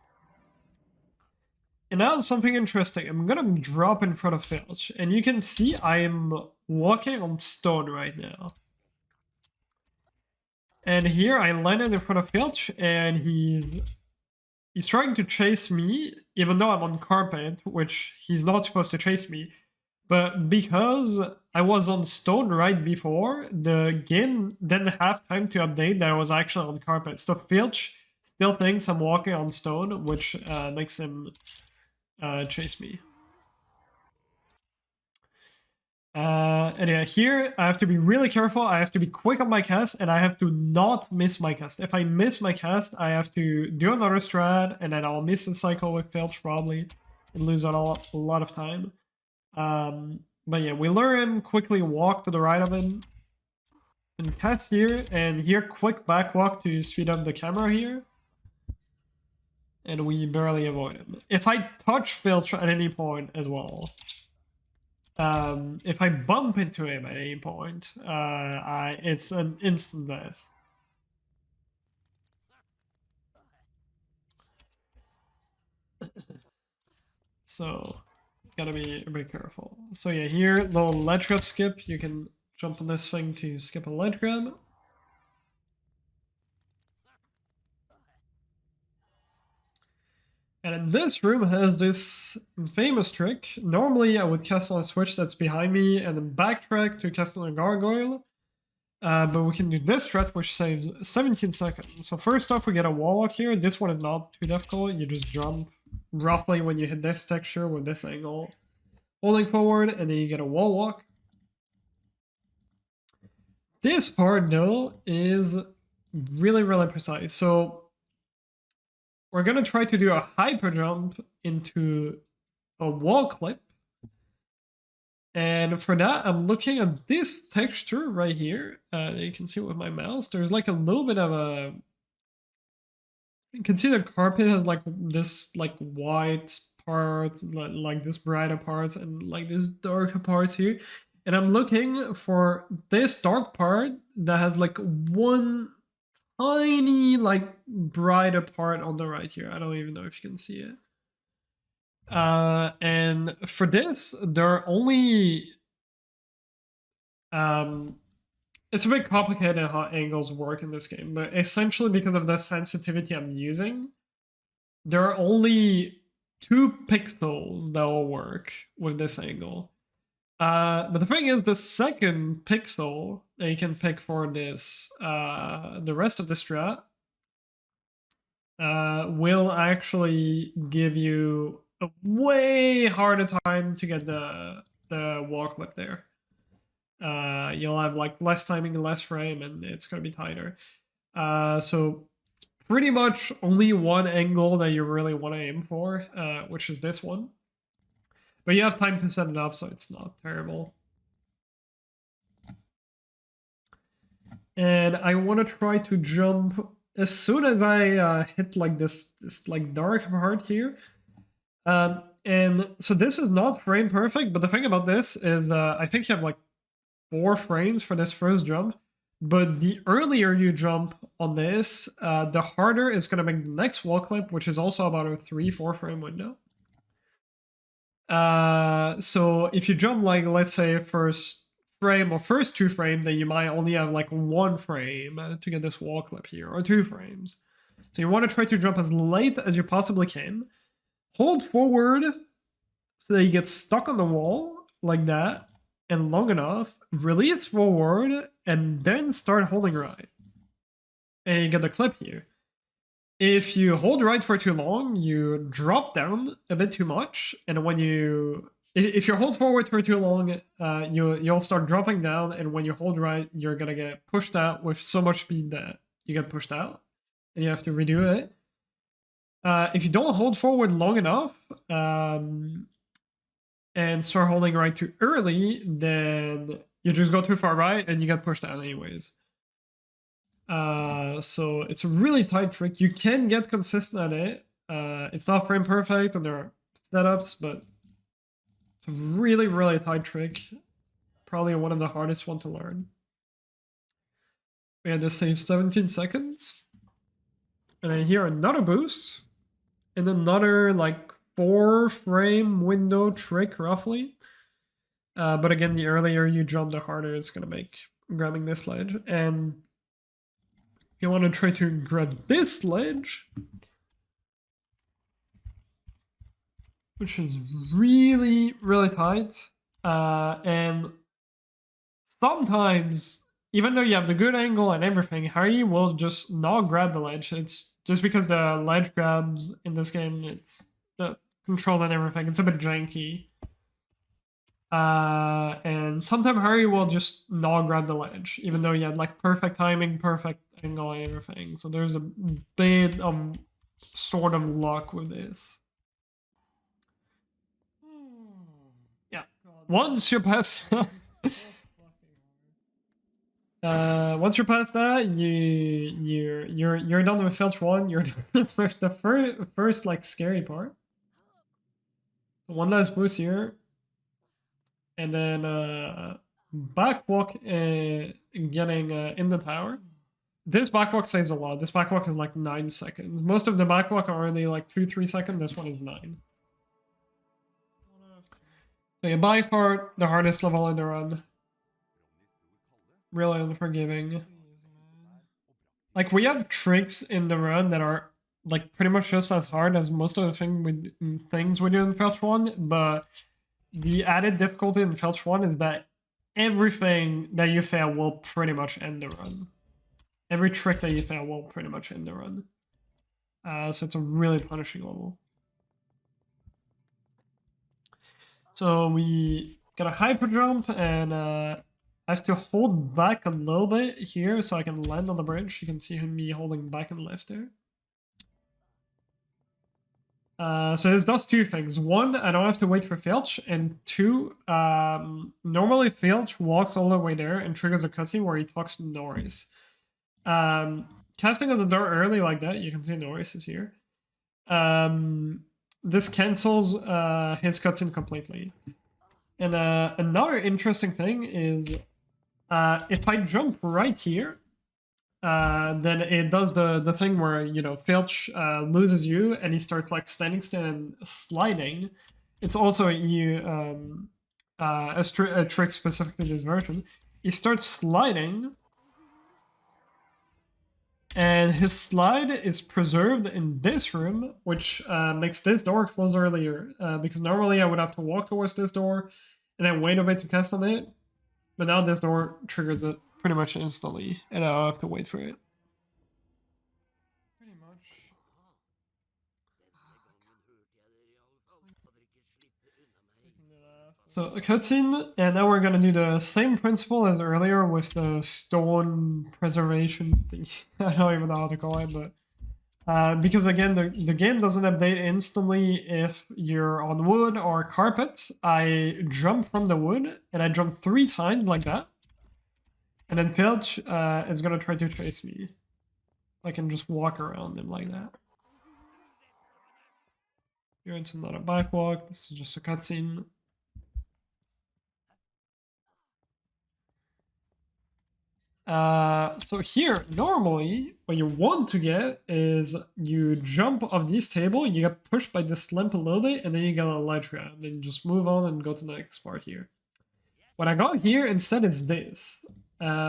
And now something interesting. I'm gonna drop in front of Filch, and you can see I am walking on stone right now. And here I landed in front of Filch, and he's trying to chase me, even though I'm on carpet, which he's not supposed to chase me. But because I was on stone right before, the game didn't have time to update that I was actually on carpet. So Filch still thinks I'm walking on stone, which makes him chase me. Anyway, here I have to be really careful. I have to be quick on my cast, and I have to not miss my cast. If I miss my cast, I have to do another strat, and then I'll miss a cycle with Filch probably, and lose a lot of time. But yeah, we lure him, quickly walk to the right of him, and cast here, and here quick back walk to speed up the camera here. And we barely avoid him. If I touch Filch at any point as well, if I bump into him at any point, it's an instant death. So, gotta be a bit careful. So yeah, here, little ledge grab skip. You can jump on this thing to skip a ledge grab. And this room has this famous trick. Normally, I would cast on a switch that's behind me and then backtrack to cast on a gargoyle. But we can do this threat, which saves 17 seconds. So first off, we get a wall walk here. This one is not too difficult. You just jump roughly when you hit this texture with this angle, holding forward, and then you get a wall walk. This part, though, is really, really precise. So we're going to try to do a hyper jump into a wall clip. And for that, I'm looking at this texture right here. You can see with my mouse, there's like a little bit of a... You can see the carpet has like this like white part, like this brighter parts, and like this darker parts here. And I'm looking for this dark part that has like one tiny like brighter part on the right here. I don't even know if you can see it. And for this, there are only it's a bit complicated how angles work in this game, but essentially because of the sensitivity I'm using, there are only 2 pixels that will work with this angle. But the thing is, the second pixel that you can pick for this, the rest of the strat, will actually give you a way harder time to get the wall clip there. You'll have like less timing, less frame, and it's gonna be tighter. So pretty much only one angle that you really want to aim for, which is this one. But you have time to set it up, so it's not terrible. And I want to try to jump as soon as I hit like this like dark part here. And so this is not frame perfect, but the thing about this is I think you have like 4 frames for this first jump. But the earlier you jump on this, the harder it's going to make the next wall clip, which is also about a 3-4 frame window. So if you jump like, let's say, first frame or first 2 frame, then you might only have like 1 frame to get this wall clip here, or 2 frames. So you want to try to jump as late as you possibly can. Hold forward so that you get stuck on the wall like that, and long enough, release forward, and then start holding right. And you get the clip here. If you hold right for too long, you drop down a bit too much, and when if you hold forward for too long, you'll start dropping down, and when you hold right, you're gonna get pushed out with so much speed that you get pushed out, and you have to redo it. If you don't hold forward long enough, and start holding right too early, then you just go too far right, and you get pushed out anyways. So it's a really tight trick. You can get consistent at it. It's not frame perfect, and there are setups, but it's a really, really tight trick. Probably one of the hardest one to learn. We had this save 17 seconds. And then here another boost. And another like 4 frame window trick roughly. But again, the earlier you jump, the harder it's gonna make grabbing this ledge. And you want to try to grab this ledge, which is really, really tight. And sometimes even though you have the good angle and everything, Harry will just not grab the ledge. It's just because the ledge grabs in this game, it's the control and everything. It's a bit janky. And sometimes Harry will just not grab the ledge, even though you had like perfect timing, perfect angle, and everything. So there's a bit of sort of luck with this. Yeah. Once you're past once you're past that, you're done with Filch 1, you're done with the first like scary part. One last boost here. And then backwalk getting in the tower. This backwalk saves a lot. This backwalk is like 9 seconds. Most of the backwalk are only like 2-3 seconds. This one is 9. So yeah, by far the hardest level in the run. Really unforgiving. Like we have tricks in the run that are like pretty much just as hard as most of the things we do in Filch 1, but the added difficulty in Filch 1 is that everything that you fail will pretty much end the run. Every trick that you fail will pretty much end the run. So it's a really punishing level. So we got a hyper jump, and I have to hold back a little bit here so I can land on the bridge. You can see me holding back and left there. So this does two things. One, I don't have to wait for Filch, and two, normally Filch walks all the way there and triggers a cutscene where he talks to Norris. Casting on the door early like that, you can see Norris is here. This cancels his cutscene completely. And another interesting thing is if I jump right here, then it does the thing where, you know, Filch loses you and he starts like standing still and sliding. It's also a trick specific to this version. He starts sliding, and his slide is preserved in this room, which makes this door close earlier. Because normally I would have to walk towards this door and then wait a bit to cast on it. But now this door triggers it pretty much instantly, and I don't have to wait for it. Pretty much. So a cutscene, and now we're gonna do the same principle as earlier with the stone preservation thing. I don't even know how to call it, but because again, the game doesn't update instantly if you're on wood or carpet. I jump from the wood, and I jump 3 times like that. And then Filch is gonna try to chase me. I can just walk around him like that. Here it's not a backwalk, this is just a cutscene. So here, normally, what you want to get is you jump off this table, you get pushed by this lamp a little bit, and then you get a ledge grab. Then you just move on and go to the next part here. What I got here instead is this.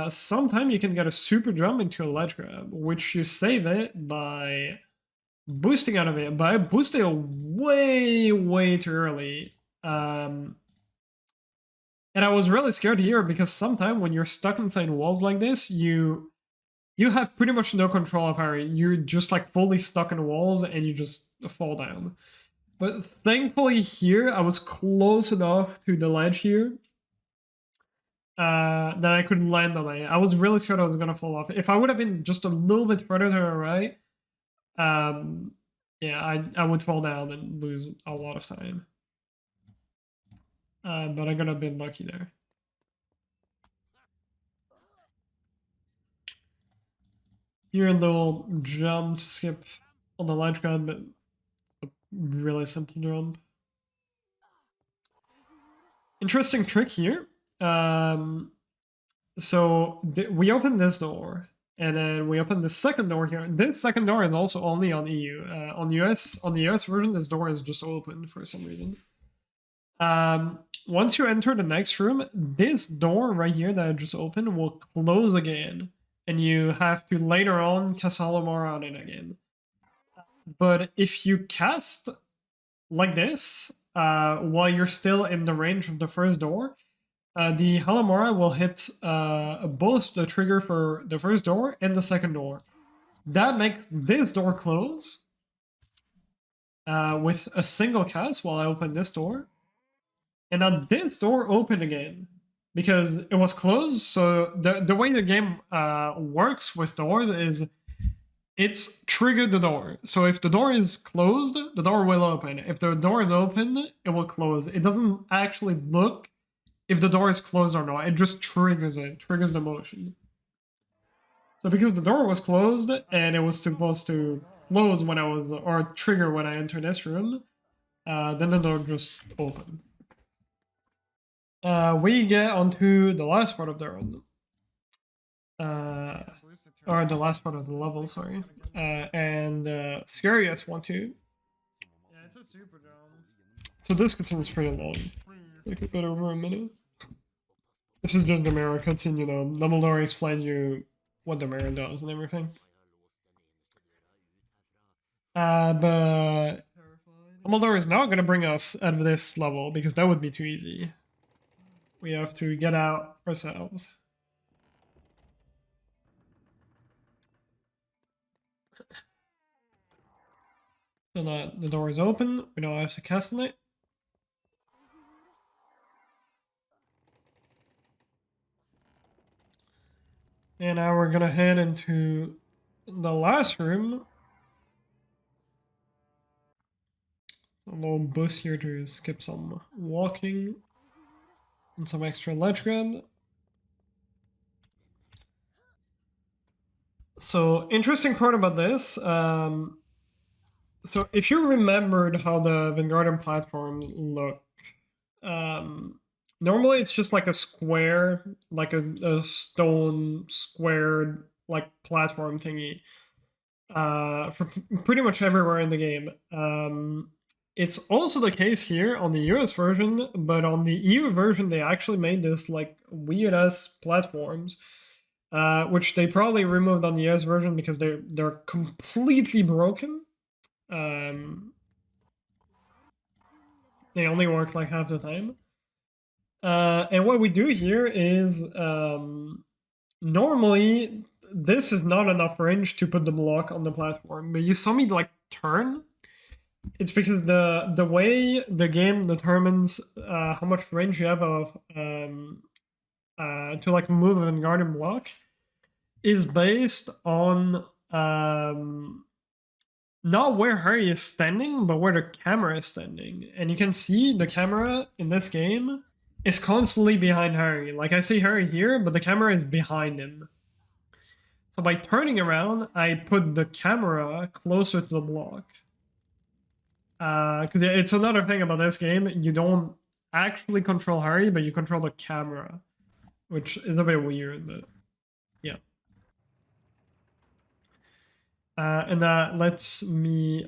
Sometimes you can get a super jump into a ledge grab, which you save it by boosting out of it. But I boosted it way too early. And I was really scared here because sometimes when you're stuck inside walls like this, you have pretty much no control of Harry. You're just like fully stuck in walls and you just fall down. But thankfully here, I was close enough to the ledge here that I could land on it. I was really scared I was gonna fall off. If I would have been just a little bit further to the right, yeah, I would fall down and lose a lot of time. But I got a bit lucky there. Here a little jump to skip on the ledge grab, but a really simple jump. Interesting trick here. So we open this door, and then we open the second door here. This second door is also only on EU. On the US version, this door is just open for some reason. Once you enter the next room, this door right here that I just opened will close again, and you have to later on cast Alohomora on it again. But if you cast like this, while you're still in the range of the first door, The Alohomora will hit both the trigger for the first door and the second door. That makes this door close with a single cast while I open this door. And now this door open again because it was closed. So the way the game works with doors is it's triggered the door. So if the door is closed, the door will open. If the door is open, it will close. It doesn't actually look if the door is closed or not. It just triggers it, triggers the motion. So because the door was closed and it was supposed to close when I was, or trigger when I entered this room, then the door just opened. We get onto the last part of the room. Or the last part of the level, sorry. And Scariest one too. Yeah, it's a super jump. So this cutscene is pretty long. Like a bit over a minute. This is just the mirror cutscene, you know. Dumbledore explains you what the mirror does and everything. But Dumbledore is not gonna bring us out of this level because that would be too easy. We have to get out ourselves. So the door is open. We don't have to cast on it. And now we're gonna head into the last room. A little boost here to skip some walking and some extra ledge grab. So interesting part about this. So if you remembered how the Wingardium platforms look, normally it's just like a square, like a stone squared like platform thingy. For pretty much everywhere in the game. It's also the case here on the US version, but on the EU version they actually made this like weird ass platforms. Which they probably removed on the US version because they're completely broken. They only work like half the time. And what we do here is normally this is not enough range to put the block on the platform, but you saw me like turn. It's because the way the game determines how much range you have of to like move a Wingardium block is based on not where Harry is standing, but where the camera is standing. And you can see the camera in this game is constantly behind Harry. Like I see Harry here, but the camera is behind him. So by turning around, I put the camera closer to the block. Because it's another thing about this game, you don't actually control Harry, but you control the camera, which is a bit weird, but yeah. And that lets me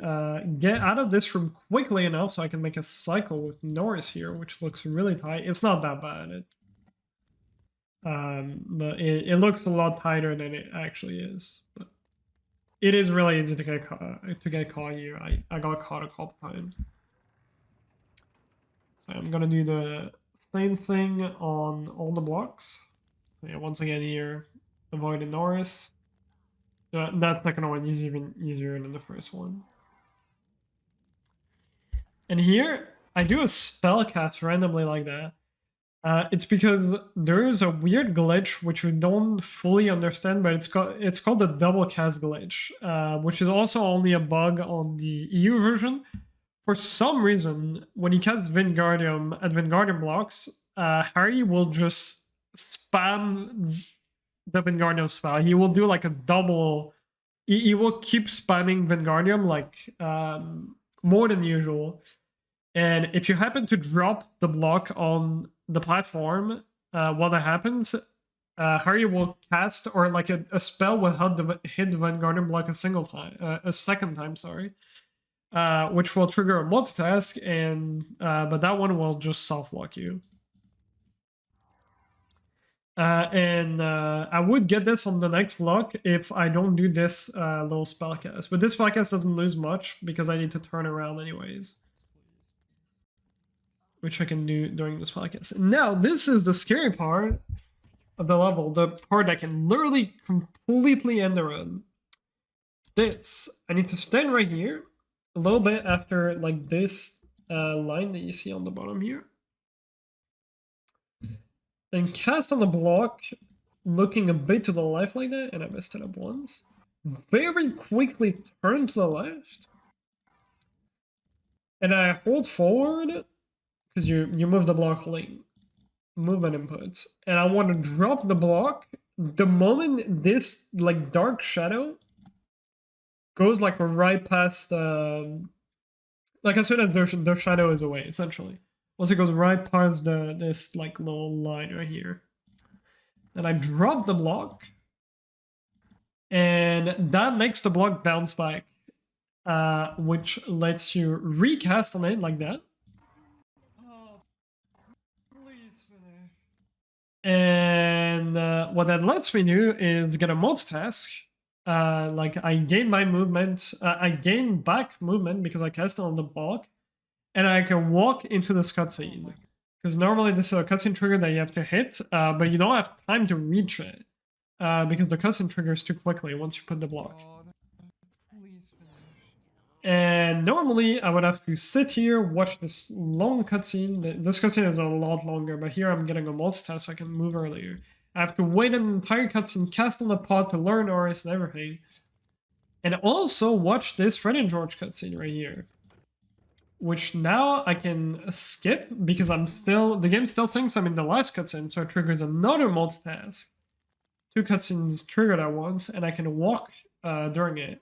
get out of this room quickly enough so I can make a cycle with Norris here, which looks really tight. It's not that bad. But it looks a lot tighter than it actually is. But it is really easy to get caught here. I got caught a couple times. So I'm gonna do the same thing on all the blocks. So yeah, once again here, avoiding Norris. That second one is even easier than the first one. And here, I do a spell cast randomly like that. It's because there is a weird glitch which we don't fully understand, but it's called the double cast glitch, which is also only a bug on the EU version. For some reason, when he casts Wingardium at Wingardium blocks, Harry will just spam the Wingardium spell. He will do like a double. He will keep spamming Wingardium like more than usual. And if you happen to drop the block on the platform while that happens, Harry will cast, or like a spell will hit the Wingardium block a second time, sorry, which will trigger a multitask, and but that one will just soft lock you. I would get this on the next block if I don't do this little spellcast. But this spellcast doesn't lose much because I need to turn around anyways. which I can do during this podcast. Now, this is the scary part of the level, the part that can literally completely end the run. This, I need to stand right here, a little bit after like this line that you see on the bottom here. Then cast on the block, looking a bit to the left like that, and I messed it up once. Very quickly turn to the left. And I hold forward, because you move the block holding movement input. And I want to drop the block the moment this like dark shadow goes like right past, like as soon as the shadow is away, essentially. Once it goes right past this like little line right here. Then I drop the block, and that makes the block bounce back, which lets you recast on it like that. Oh, please finish. And what that lets me do is get a multitask. Like I gain my movement, I gain back movement because I cast it on the block, and I can walk into this cutscene. Because normally this is a cutscene trigger that you have to hit, but you don't have time to reach it. Because the cutscene triggers too quickly once you put the block. God, please finish. And normally I would have to sit here, watch this long cutscene. This cutscene is a lot longer, but here I'm getting a multitask so I can move earlier. I have to wait an entire cutscene, cast on the pod to learn auras and everything. And also watch this Fred and George cutscene right here. Which now I can skip because the game still thinks I'm in the last cutscene, so it triggers another multitask. 2 cutscenes triggered at once, and I can walk during it.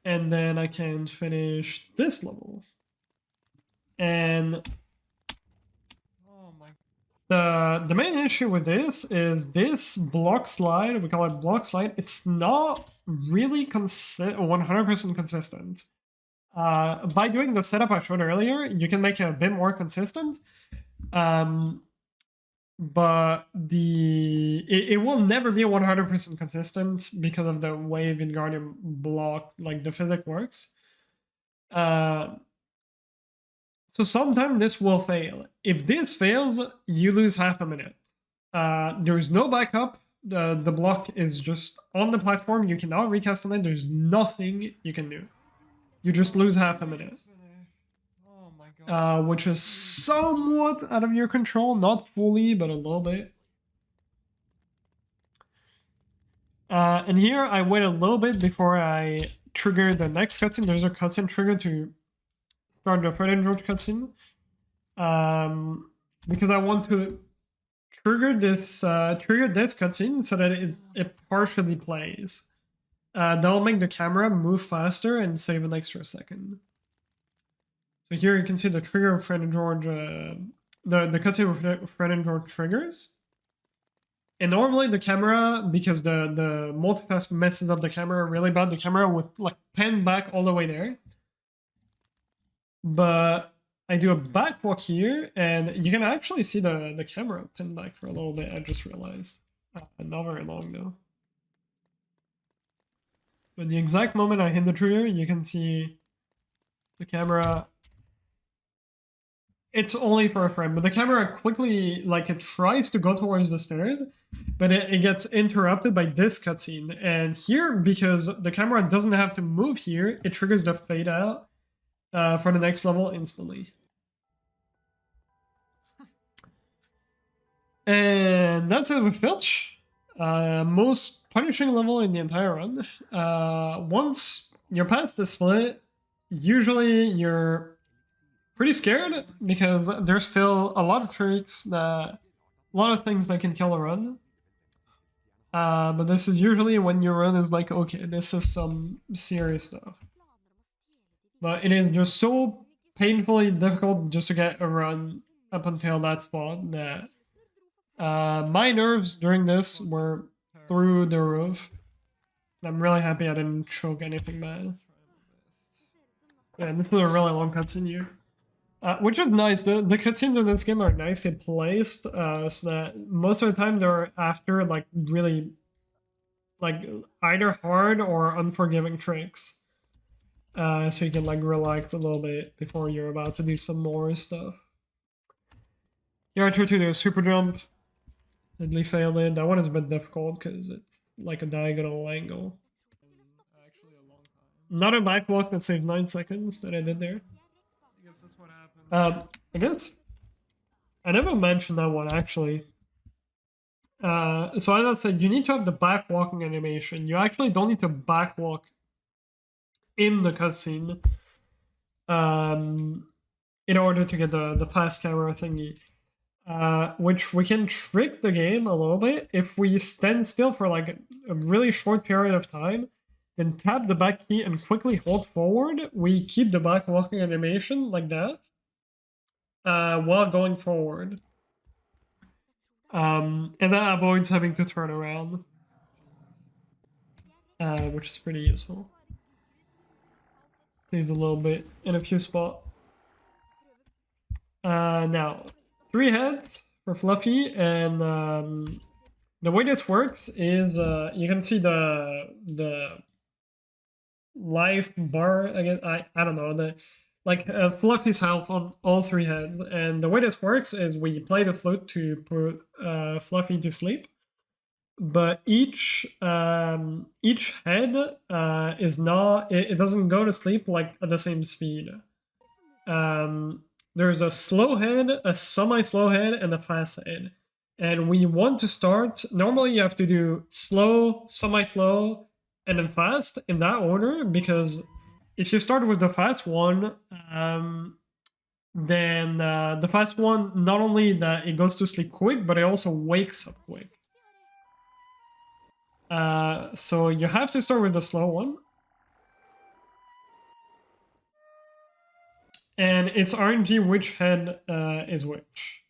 And then I can finish this level. And Oh my. the main issue with this is this block slide, we call it block slide, it's not really 100% consistent. By doing the setup I showed earlier, you can make it a bit more consistent. But it will never be 100% consistent because of the way Wingardium block, like the physics works. So sometimes this will fail. If this fails, you lose half a minute. There's no backup. The block is just on the platform. You cannot recast on it. There's nothing you can do. You just lose half a minute. Oh my God. Which is somewhat out of your control. Not fully, but a little bit. And here I wait a little bit before I trigger the next cutscene. There's a cutscene trigger to start the Fred and George cutscene. Because I want to trigger this cutscene so that it partially plays. That'll make the camera move faster and save an extra second. So here you can see the trigger of Fred and George, the cutscene of Fred and George triggers. And normally the camera, because the multitask messes up the camera really bad, the camera would like pan back all the way there. But I do a back walk here, and you can actually see the camera pan back for a little bit, I just realized. Not very long though. But the exact moment I hit the trigger, you can see the camera. It's only for a frame, but the camera quickly, like, it tries to go towards the stairs, but it gets interrupted by this cutscene. And here, because the camera doesn't have to move here, it triggers the fade out for the next level instantly. And that's it with Filch. Most punishing level in the entire run. Once you're past the split, usually you're pretty scared because there's still a lot of tricks a lot of things that can kill a run. But this is usually when your run is like, okay, this is some serious stuff. But it is just so painfully difficult just to get a run up until that spot that my nerves during this were through the roof. I'm really happy I didn't choke anything bad. Yeah, this is a really long cutscene here. Which is nice. The cutscenes in this game are nicely placed, so that most of the time they're after like really like either hard or unforgiving tricks. so you can like relax a little bit before you're about to do some more stuff. Yeah, I tried to do a super jump. Deadly failed it. That one is a bit difficult because it's like a diagonal angle. Actually, a long time. Not a back walk that saved 9 seconds that I did there. I guess that's what happened. I guess I never mentioned that one actually. So as I said, you need to have the back walking animation. You actually don't need to back walk in the cutscene in order to get the fast camera thingy. Which we can trick the game a little bit if we stand still for like a really short period of time, then tap the back key and quickly hold forward. We keep the back walking animation like that while going forward. And that avoids having to turn around, which is pretty useful. Saved a little bit in a few spots. Now, 3 heads for Fluffy, and the way this works is you can see the life bar again. I don't know, the like Fluffy's health on all 3 heads, and the way this works is we play the flute to put Fluffy to sleep, but each head is not, it doesn't go to sleep like at the same speed. There's a slow head, a semi-slow head, and a fast head. And we want to start, normally you have to do slow, semi-slow, and then fast in that order, because if you start with the fast one, then the fast one, not only that it goes to sleep quick, but it also wakes up quick. So you have to start with the slow one. And it's RNG which head is which.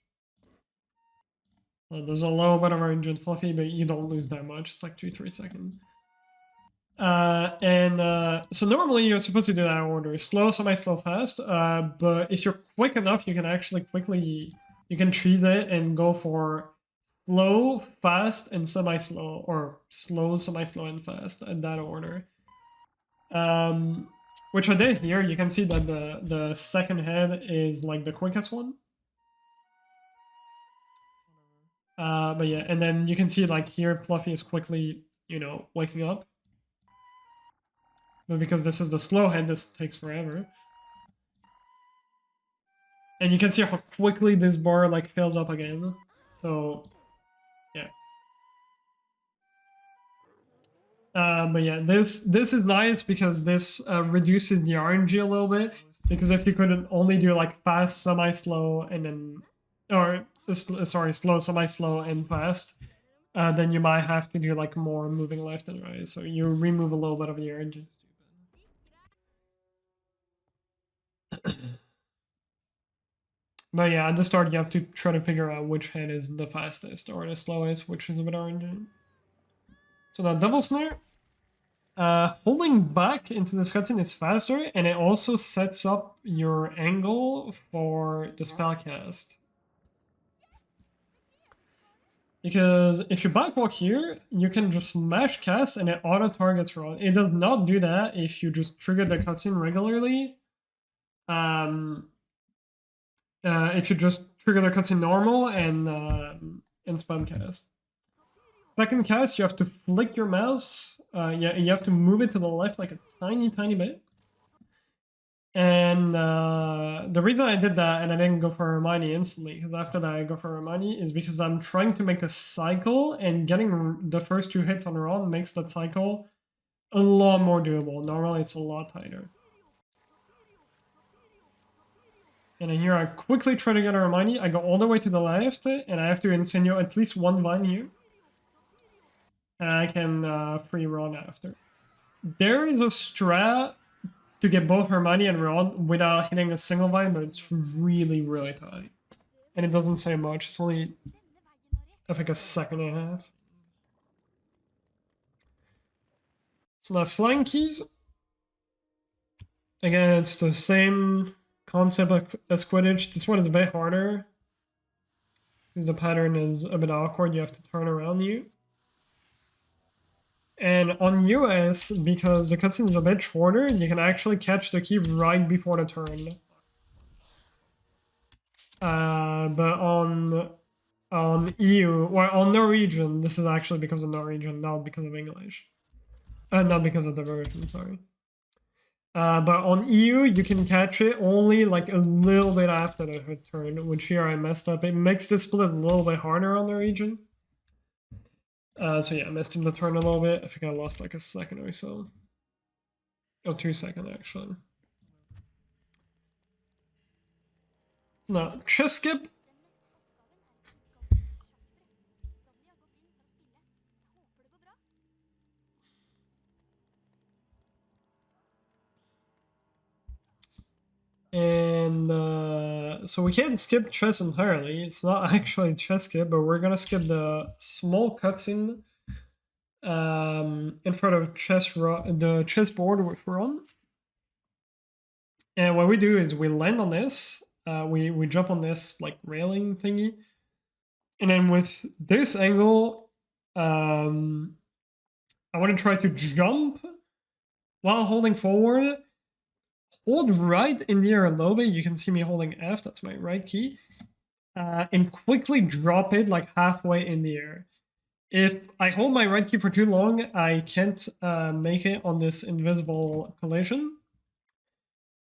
There's a little bit of RNG in Fluffy, but you don't lose that much. It's like 2-3 seconds. So normally you're supposed to do that order: slow, semi-slow, fast. But if you're quick enough, you can actually quickly, you can cheese it and go for slow, fast, and semi-slow, or slow, semi-slow, and fast in that order. Which I did here. You can see that the second head is like the quickest one. But yeah, and then you can see like here Fluffy is quickly, you know, waking up. But because this is the slow head, this takes forever. And you can see how quickly this bar like fills up again. So yeah. But yeah, this is nice because this reduces the RNG a little bit. Because if you could only do like fast, semi-slow, and then, or sorry, slow, semi-slow, and fast, then you might have to do like more moving left and right. So you remove a little bit of the RNG. But yeah, at the start you have to try to figure out which head is the fastest or the slowest, which is a bit RNG. So that double snare, holding back into this cutscene is faster, and it also sets up your angle for the spell cast. Because if you backwalk here, you can just mash cast and it auto targets Ron. It does not do that if you just trigger the cutscene regularly. If you just trigger the cutscene normal and spam cast. Second cast, you have to flick your mouse. Yeah, you have to move it to the left like a tiny bit. And the reason I did that and I didn't go for Hermione instantly, because after that I go for Hermione, is because I'm trying to make a cycle, and getting the first 2 hits on Ron makes that cycle a lot more doable. Normally it's a lot tighter. And then here I quickly try to get a Hermione. I go all the way to the left, and I have to Incendio at least 1 vine here. And I can free Ron after. There is a strat to get both Hermione and Ron without hitting a single vine, but it's really tight. And it doesn't say much. It's only, I think, a second and a half. So now flying keys. Again, it's the same concept as Quidditch. This one is a bit harder, because the pattern is a bit awkward. You have to turn around you. And on US, because the cutscene is a bit shorter, you can actually catch the key right before the turn. But on EU or on Norwegian, this is actually because of Norwegian, not because of English. Not because of the version, sorry. But on EU, you can catch it only like a little bit after the turn, which here I messed up. It makes the split a little bit harder on Norwegian. So yeah, I messed in the turn a little bit. I think I lost like a second or so. Oh, 2 seconds actually. No, chess skip. And so we can't skip chess entirely. It's not actually chess skip, but we're gonna skip the small cutscene in front of the chessboard which we're on. And what we do is we land on this. We jump on this like railing thingy, and then with this angle, I want to try to jump while holding forward. Hold right in the air a little bit. You can see me holding F. That's my right key. And quickly drop it like halfway in the air. If I hold my right key for too long, I can't make it on this invisible collision.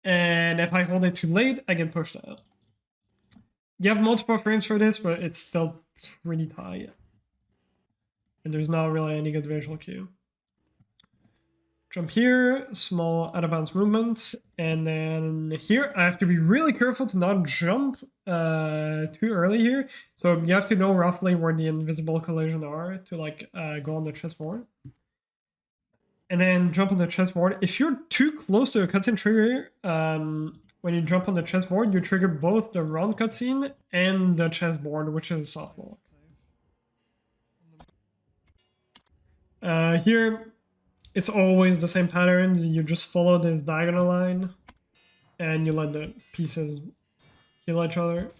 And if I hold it too late, I get pushed out. You have multiple frames for this, but it's still pretty tight. And there's not really any good visual cue. Jump here, small out of bounds movement, and then here I have to be really careful to not jump too early here. So you have to know roughly where the invisible collision are to like go on the chessboard. And then jump on the chessboard. If you're too close to a cutscene trigger, when you jump on the chessboard, you trigger both the round cutscene and the chessboard, which is a softball. Here, it's always the same pattern. You just follow this diagonal line, and you let the pieces kill each other.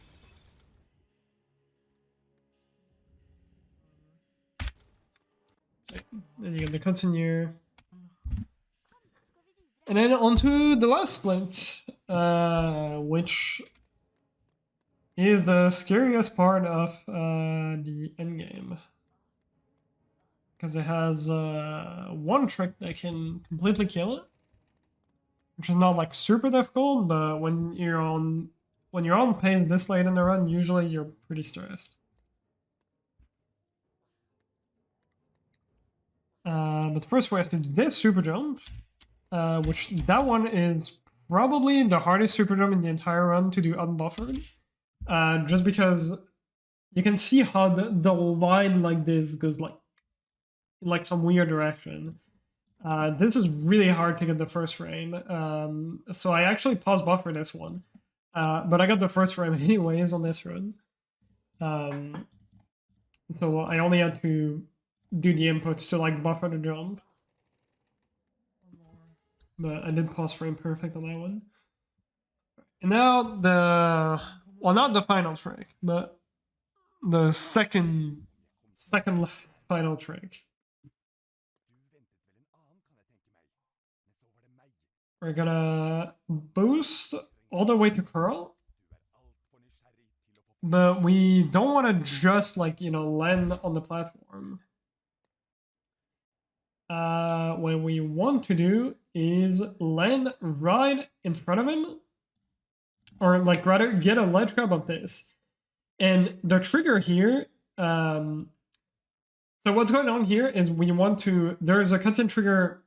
Then you get the cutscene here. And then onto the last splint, which is the scariest part of the endgame. Because it has one trick that can completely kill it, which is not like super difficult, but when you're on pace this late in the run, usually you're pretty stressed. But first we have to do this super jump, which that one is probably the hardest super jump in the entire run to do unbuffered, just because you can see how the line like this goes like some weird direction. This is really hard to get the first frame, so I actually paused buffer this one, but I got the first frame anyways on this run. So I only had to do the inputs to like buffer the jump, but I did pause frame perfect on that one. And now not the final trick, but the second final trick. We're gonna boost all the way to curl, but we don't want to just like, land on the platform. What we want to do is land right in front of him, or like rather get a ledge grab of this. And the trigger here, so what's going on here is there's a cutscene trigger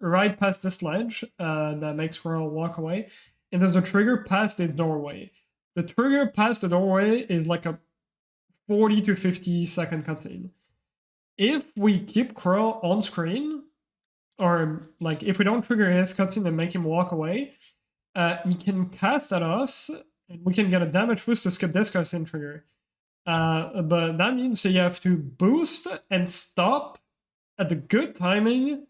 right past this ledge that makes Squirrel walk away, and there's the trigger past this doorway. The trigger past the doorway is like a 40 to 50 second cutscene. If we keep Squirrel on screen, or like if we don't trigger his cutscene and make him walk away, he can cast at us, and we can get a damage boost to skip this cutscene trigger. But that means you have to boost and stop at the good timing,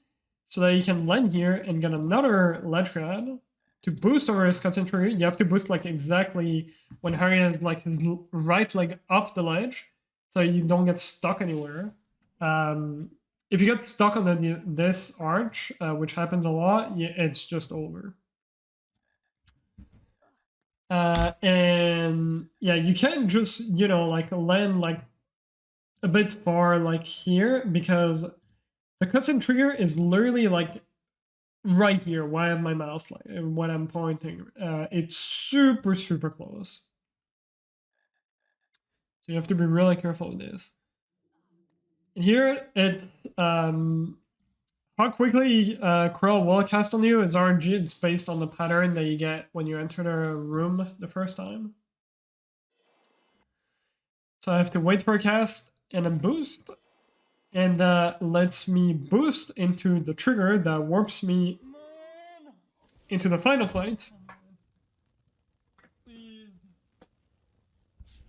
so that you can land here and get another ledge grab. To boost over his cutscene trigger, you have to boost like exactly when Harry has like his right leg up the ledge, so you don't get stuck anywhere. if you get stuck on this arch, which happens a lot, it's just over. And yeah, you can't just, you know, like land like a bit far like here, because the cutscene trigger is literally like right here. Why have my mouse like when I'm pointing? It's super close. So you have to be really careful with this. Here it's how quickly Krill will cast on you is RNG. It's based on the pattern that you get when you enter the room the first time. So I have to wait for a cast and a boost. And that lets me boost into the trigger that warps me into the final fight.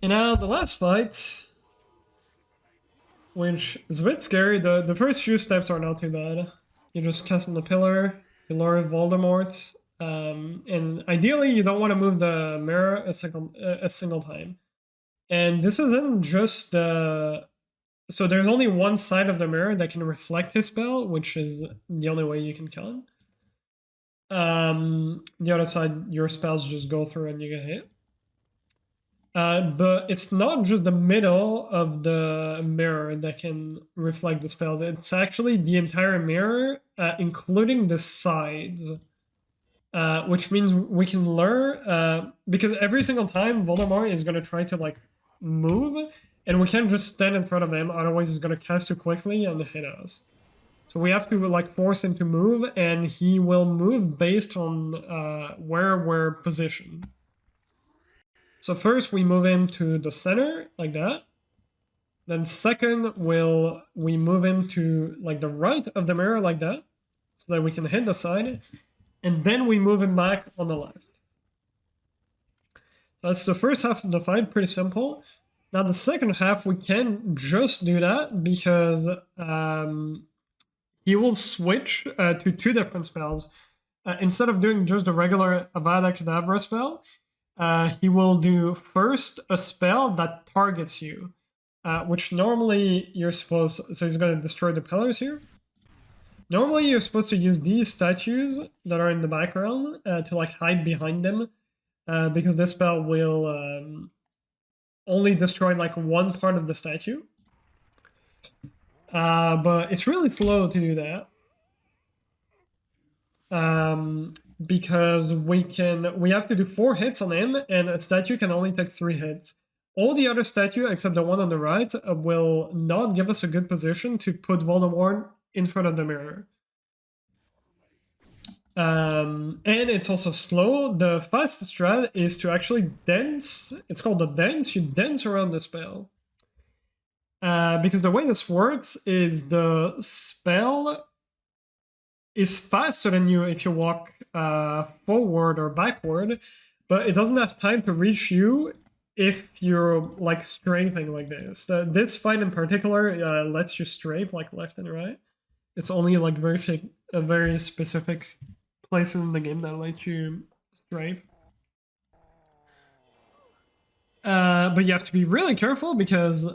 And now the last fight, which is a bit scary. The first few steps are not too bad. You just cast on the pillar, you lure Voldemort, and ideally you don't want to move the mirror a single time. And this isn't just so there's only one side of the mirror that can reflect his spell, which is the only way you can kill him. The other side, your spells just go through and you get hit. But it's not just the middle of the mirror that can reflect the spells. It's actually the entire mirror, including the sides. Which means we can lure, because every single time Voldemort is going to try to like move, and we can't just stand in front of him, otherwise he's going to cast too quickly and hit us. So we have to like force him to move, and he will move based on where we're positioned. So first we move him to the center, like that. Then second, we move him to like the right of the mirror, like that, so that we can hit the side. And then we move him back on the left. That's the first half of the fight, pretty simple. Now the second half, we can't just do that because he will switch to two different spells. Instead of doing just the regular Avada Kedavra spell, he will do first a spell that targets you, which normally you're supposed... So he's going to destroy the pillars here. Normally you're supposed to use these statues that are in the background to like hide behind them, because this spell will only destroy like one part of the statue. But it's really slow to do that. Because we have to do 4 hits on him, and a statue can only take 3 hits. All the other statue, except the one on the right, will not give us a good position to put Voldemort in front of the mirror. And it's also slow. The fastest strat is to actually dance. It's called the dance. You dance around the spell. Because the way this works is the spell is faster than you if you walk forward or backward, but it doesn't have time to reach you if you're like strafing like this. This fight in particular lets you strafe like left and right. It's only like very specific places in the game that let you strafe. But you have to be really careful because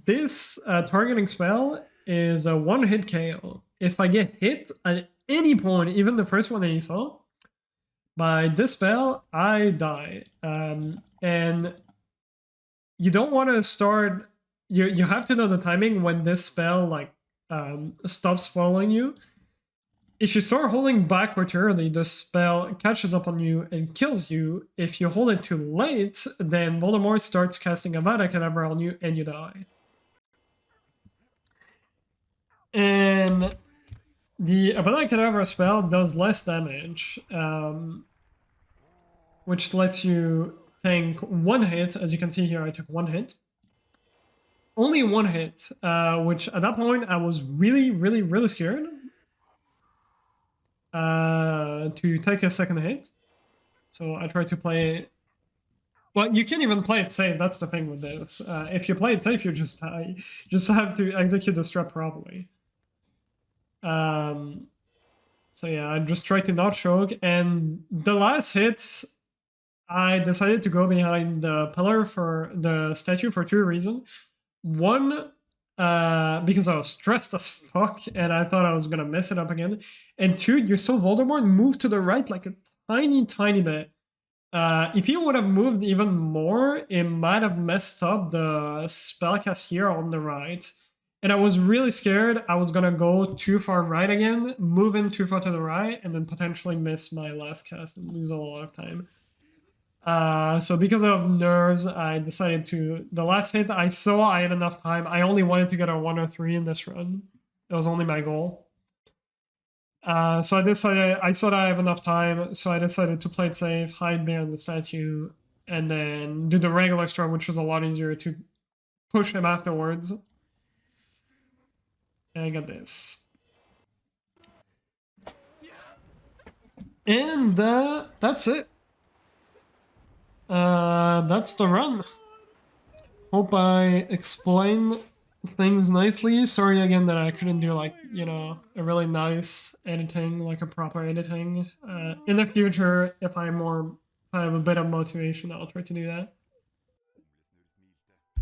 this targeting spell is a one-hit KO. If I get hit at any point, even the first one that you saw, by this spell, I die. And you don't want to start... You have to know the timing when this spell like stops following you. If you start holding backward too early, the spell catches up on you and kills you. If you hold it too late, then Voldemort starts casting Avada Kedavra on you and you die. And the Avada Kedavra spell does less damage, which lets you tank 1 hit. As you can see here, I took 1 hit. Only 1 hit, which at that point I was really scared to take a second hit. So I tried to play... Well, you can't even play it safe. That's the thing with this. If you play it safe, you just die. You just have to execute the strat properly. So yeah, I just tried to not choke. And the last hits, I decided to go behind the pillar for the statue for 2 reasons. One, because I was stressed as fuck and I thought I was gonna mess it up again. And two, you're so Voldemort moved to the right like a tiny bit. If he would have moved even more, it might have messed up the spellcast here on the right. And I was really scared I was gonna go too far right again, move in too far to the right, and then potentially miss my last cast and lose a lot of time. So because of nerves, I decided to... The last hit, I saw I had enough time. I only wanted to get a 1 or 3 in this run. That was only my goal. So I decided... I saw that I have enough time, so I decided to play it safe, hide behind the statue, and then do the regular strat, which was a lot easier to push him afterwards. And I got this. And that's it. That's the run. Hope I explained things nicely. Sorry again that I couldn't do like, you know, a really nice editing, like a proper editing. In the future, if I have a bit of motivation, I'll try to do that.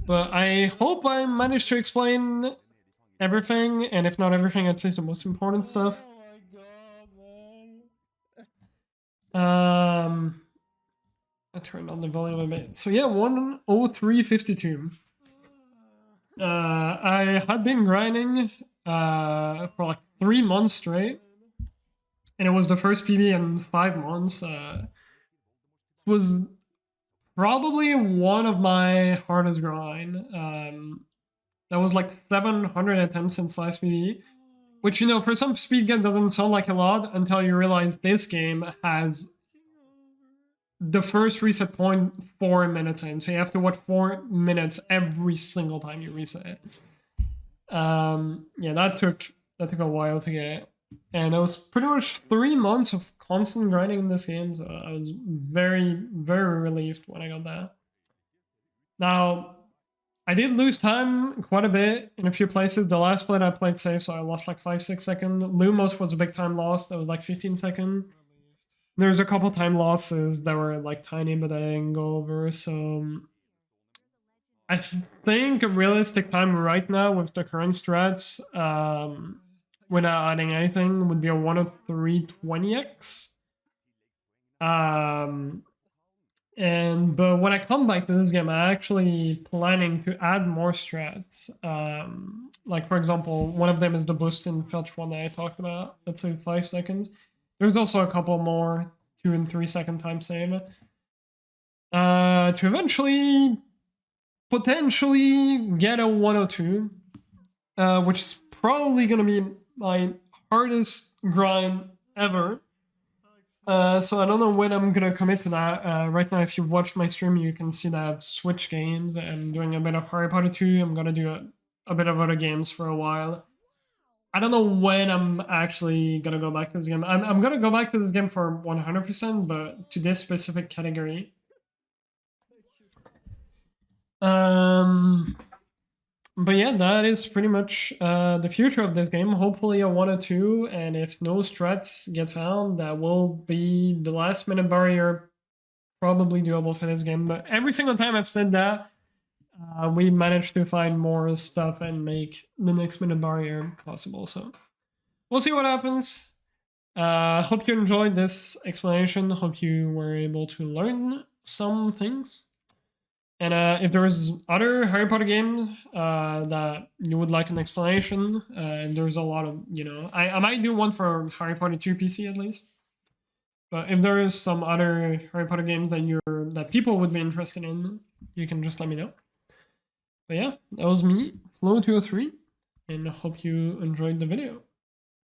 But I hope I managed to explain everything, and if not everything, at least the most important stuff. I turned on the volume a bit. So yeah, 103.52. I had been grinding for like 3 months straight, and it was the first PB in 5 months. It was probably one of my hardest grind. That was like 700 attempts since last PB, which, you know, for some speed game doesn't sound like a lot until you realize this game has the first reset point 4 minutes in, so you have to watch 4 minutes every single time you reset. Yeah, that took a while to get, and it was pretty much 3 months of constant grinding in this game. So I was very relieved when I got that. Now, I did lose time quite a bit in a few places. The last split I played safe, so I lost like 5-6 seconds. Lumos was a big time loss. That was like 15 seconds. There's a couple time losses that were like tiny, but I didn't go over. So I think a realistic time right now with the current strats, without adding anything, would be a 103.20x. But when I come back to this game, I'm actually planning to add more strats. Like for example, one of them is the boost in Filch one that I talked about. Let's say 5 seconds. There's also a couple more 2 and 3 second time save. To eventually, potentially get a 102, which is probably going to be my hardest grind ever. So I don't know when I'm going to commit to that. Right now, if you've watched my stream, you can see that I've switched games. I'm doing a bit of Harry Potter 2. I'm going to do a bit of other games for a while. I don't know when I'm actually gonna go back to this game. I'm gonna go back to this game for 100%, but to this specific category. But yeah, that is pretty much the future of this game. Hopefully a 1 or 2, and if no strats get found, that will be the last minute barrier probably doable for this game. But every single time I've said that, we managed to find more stuff and make the next minute barrier possible. So we'll see what happens. Hope you enjoyed this explanation. Hope you were able to learn some things. And if there's other Harry Potter games that you would like an explanation, and there's a lot of, you know, I might do one for Harry Potter 2 PC at least. But if there is some other Harry Potter games that people would be interested in, you can just let me know. But yeah, that was me, Flo203, and I hope you enjoyed the video.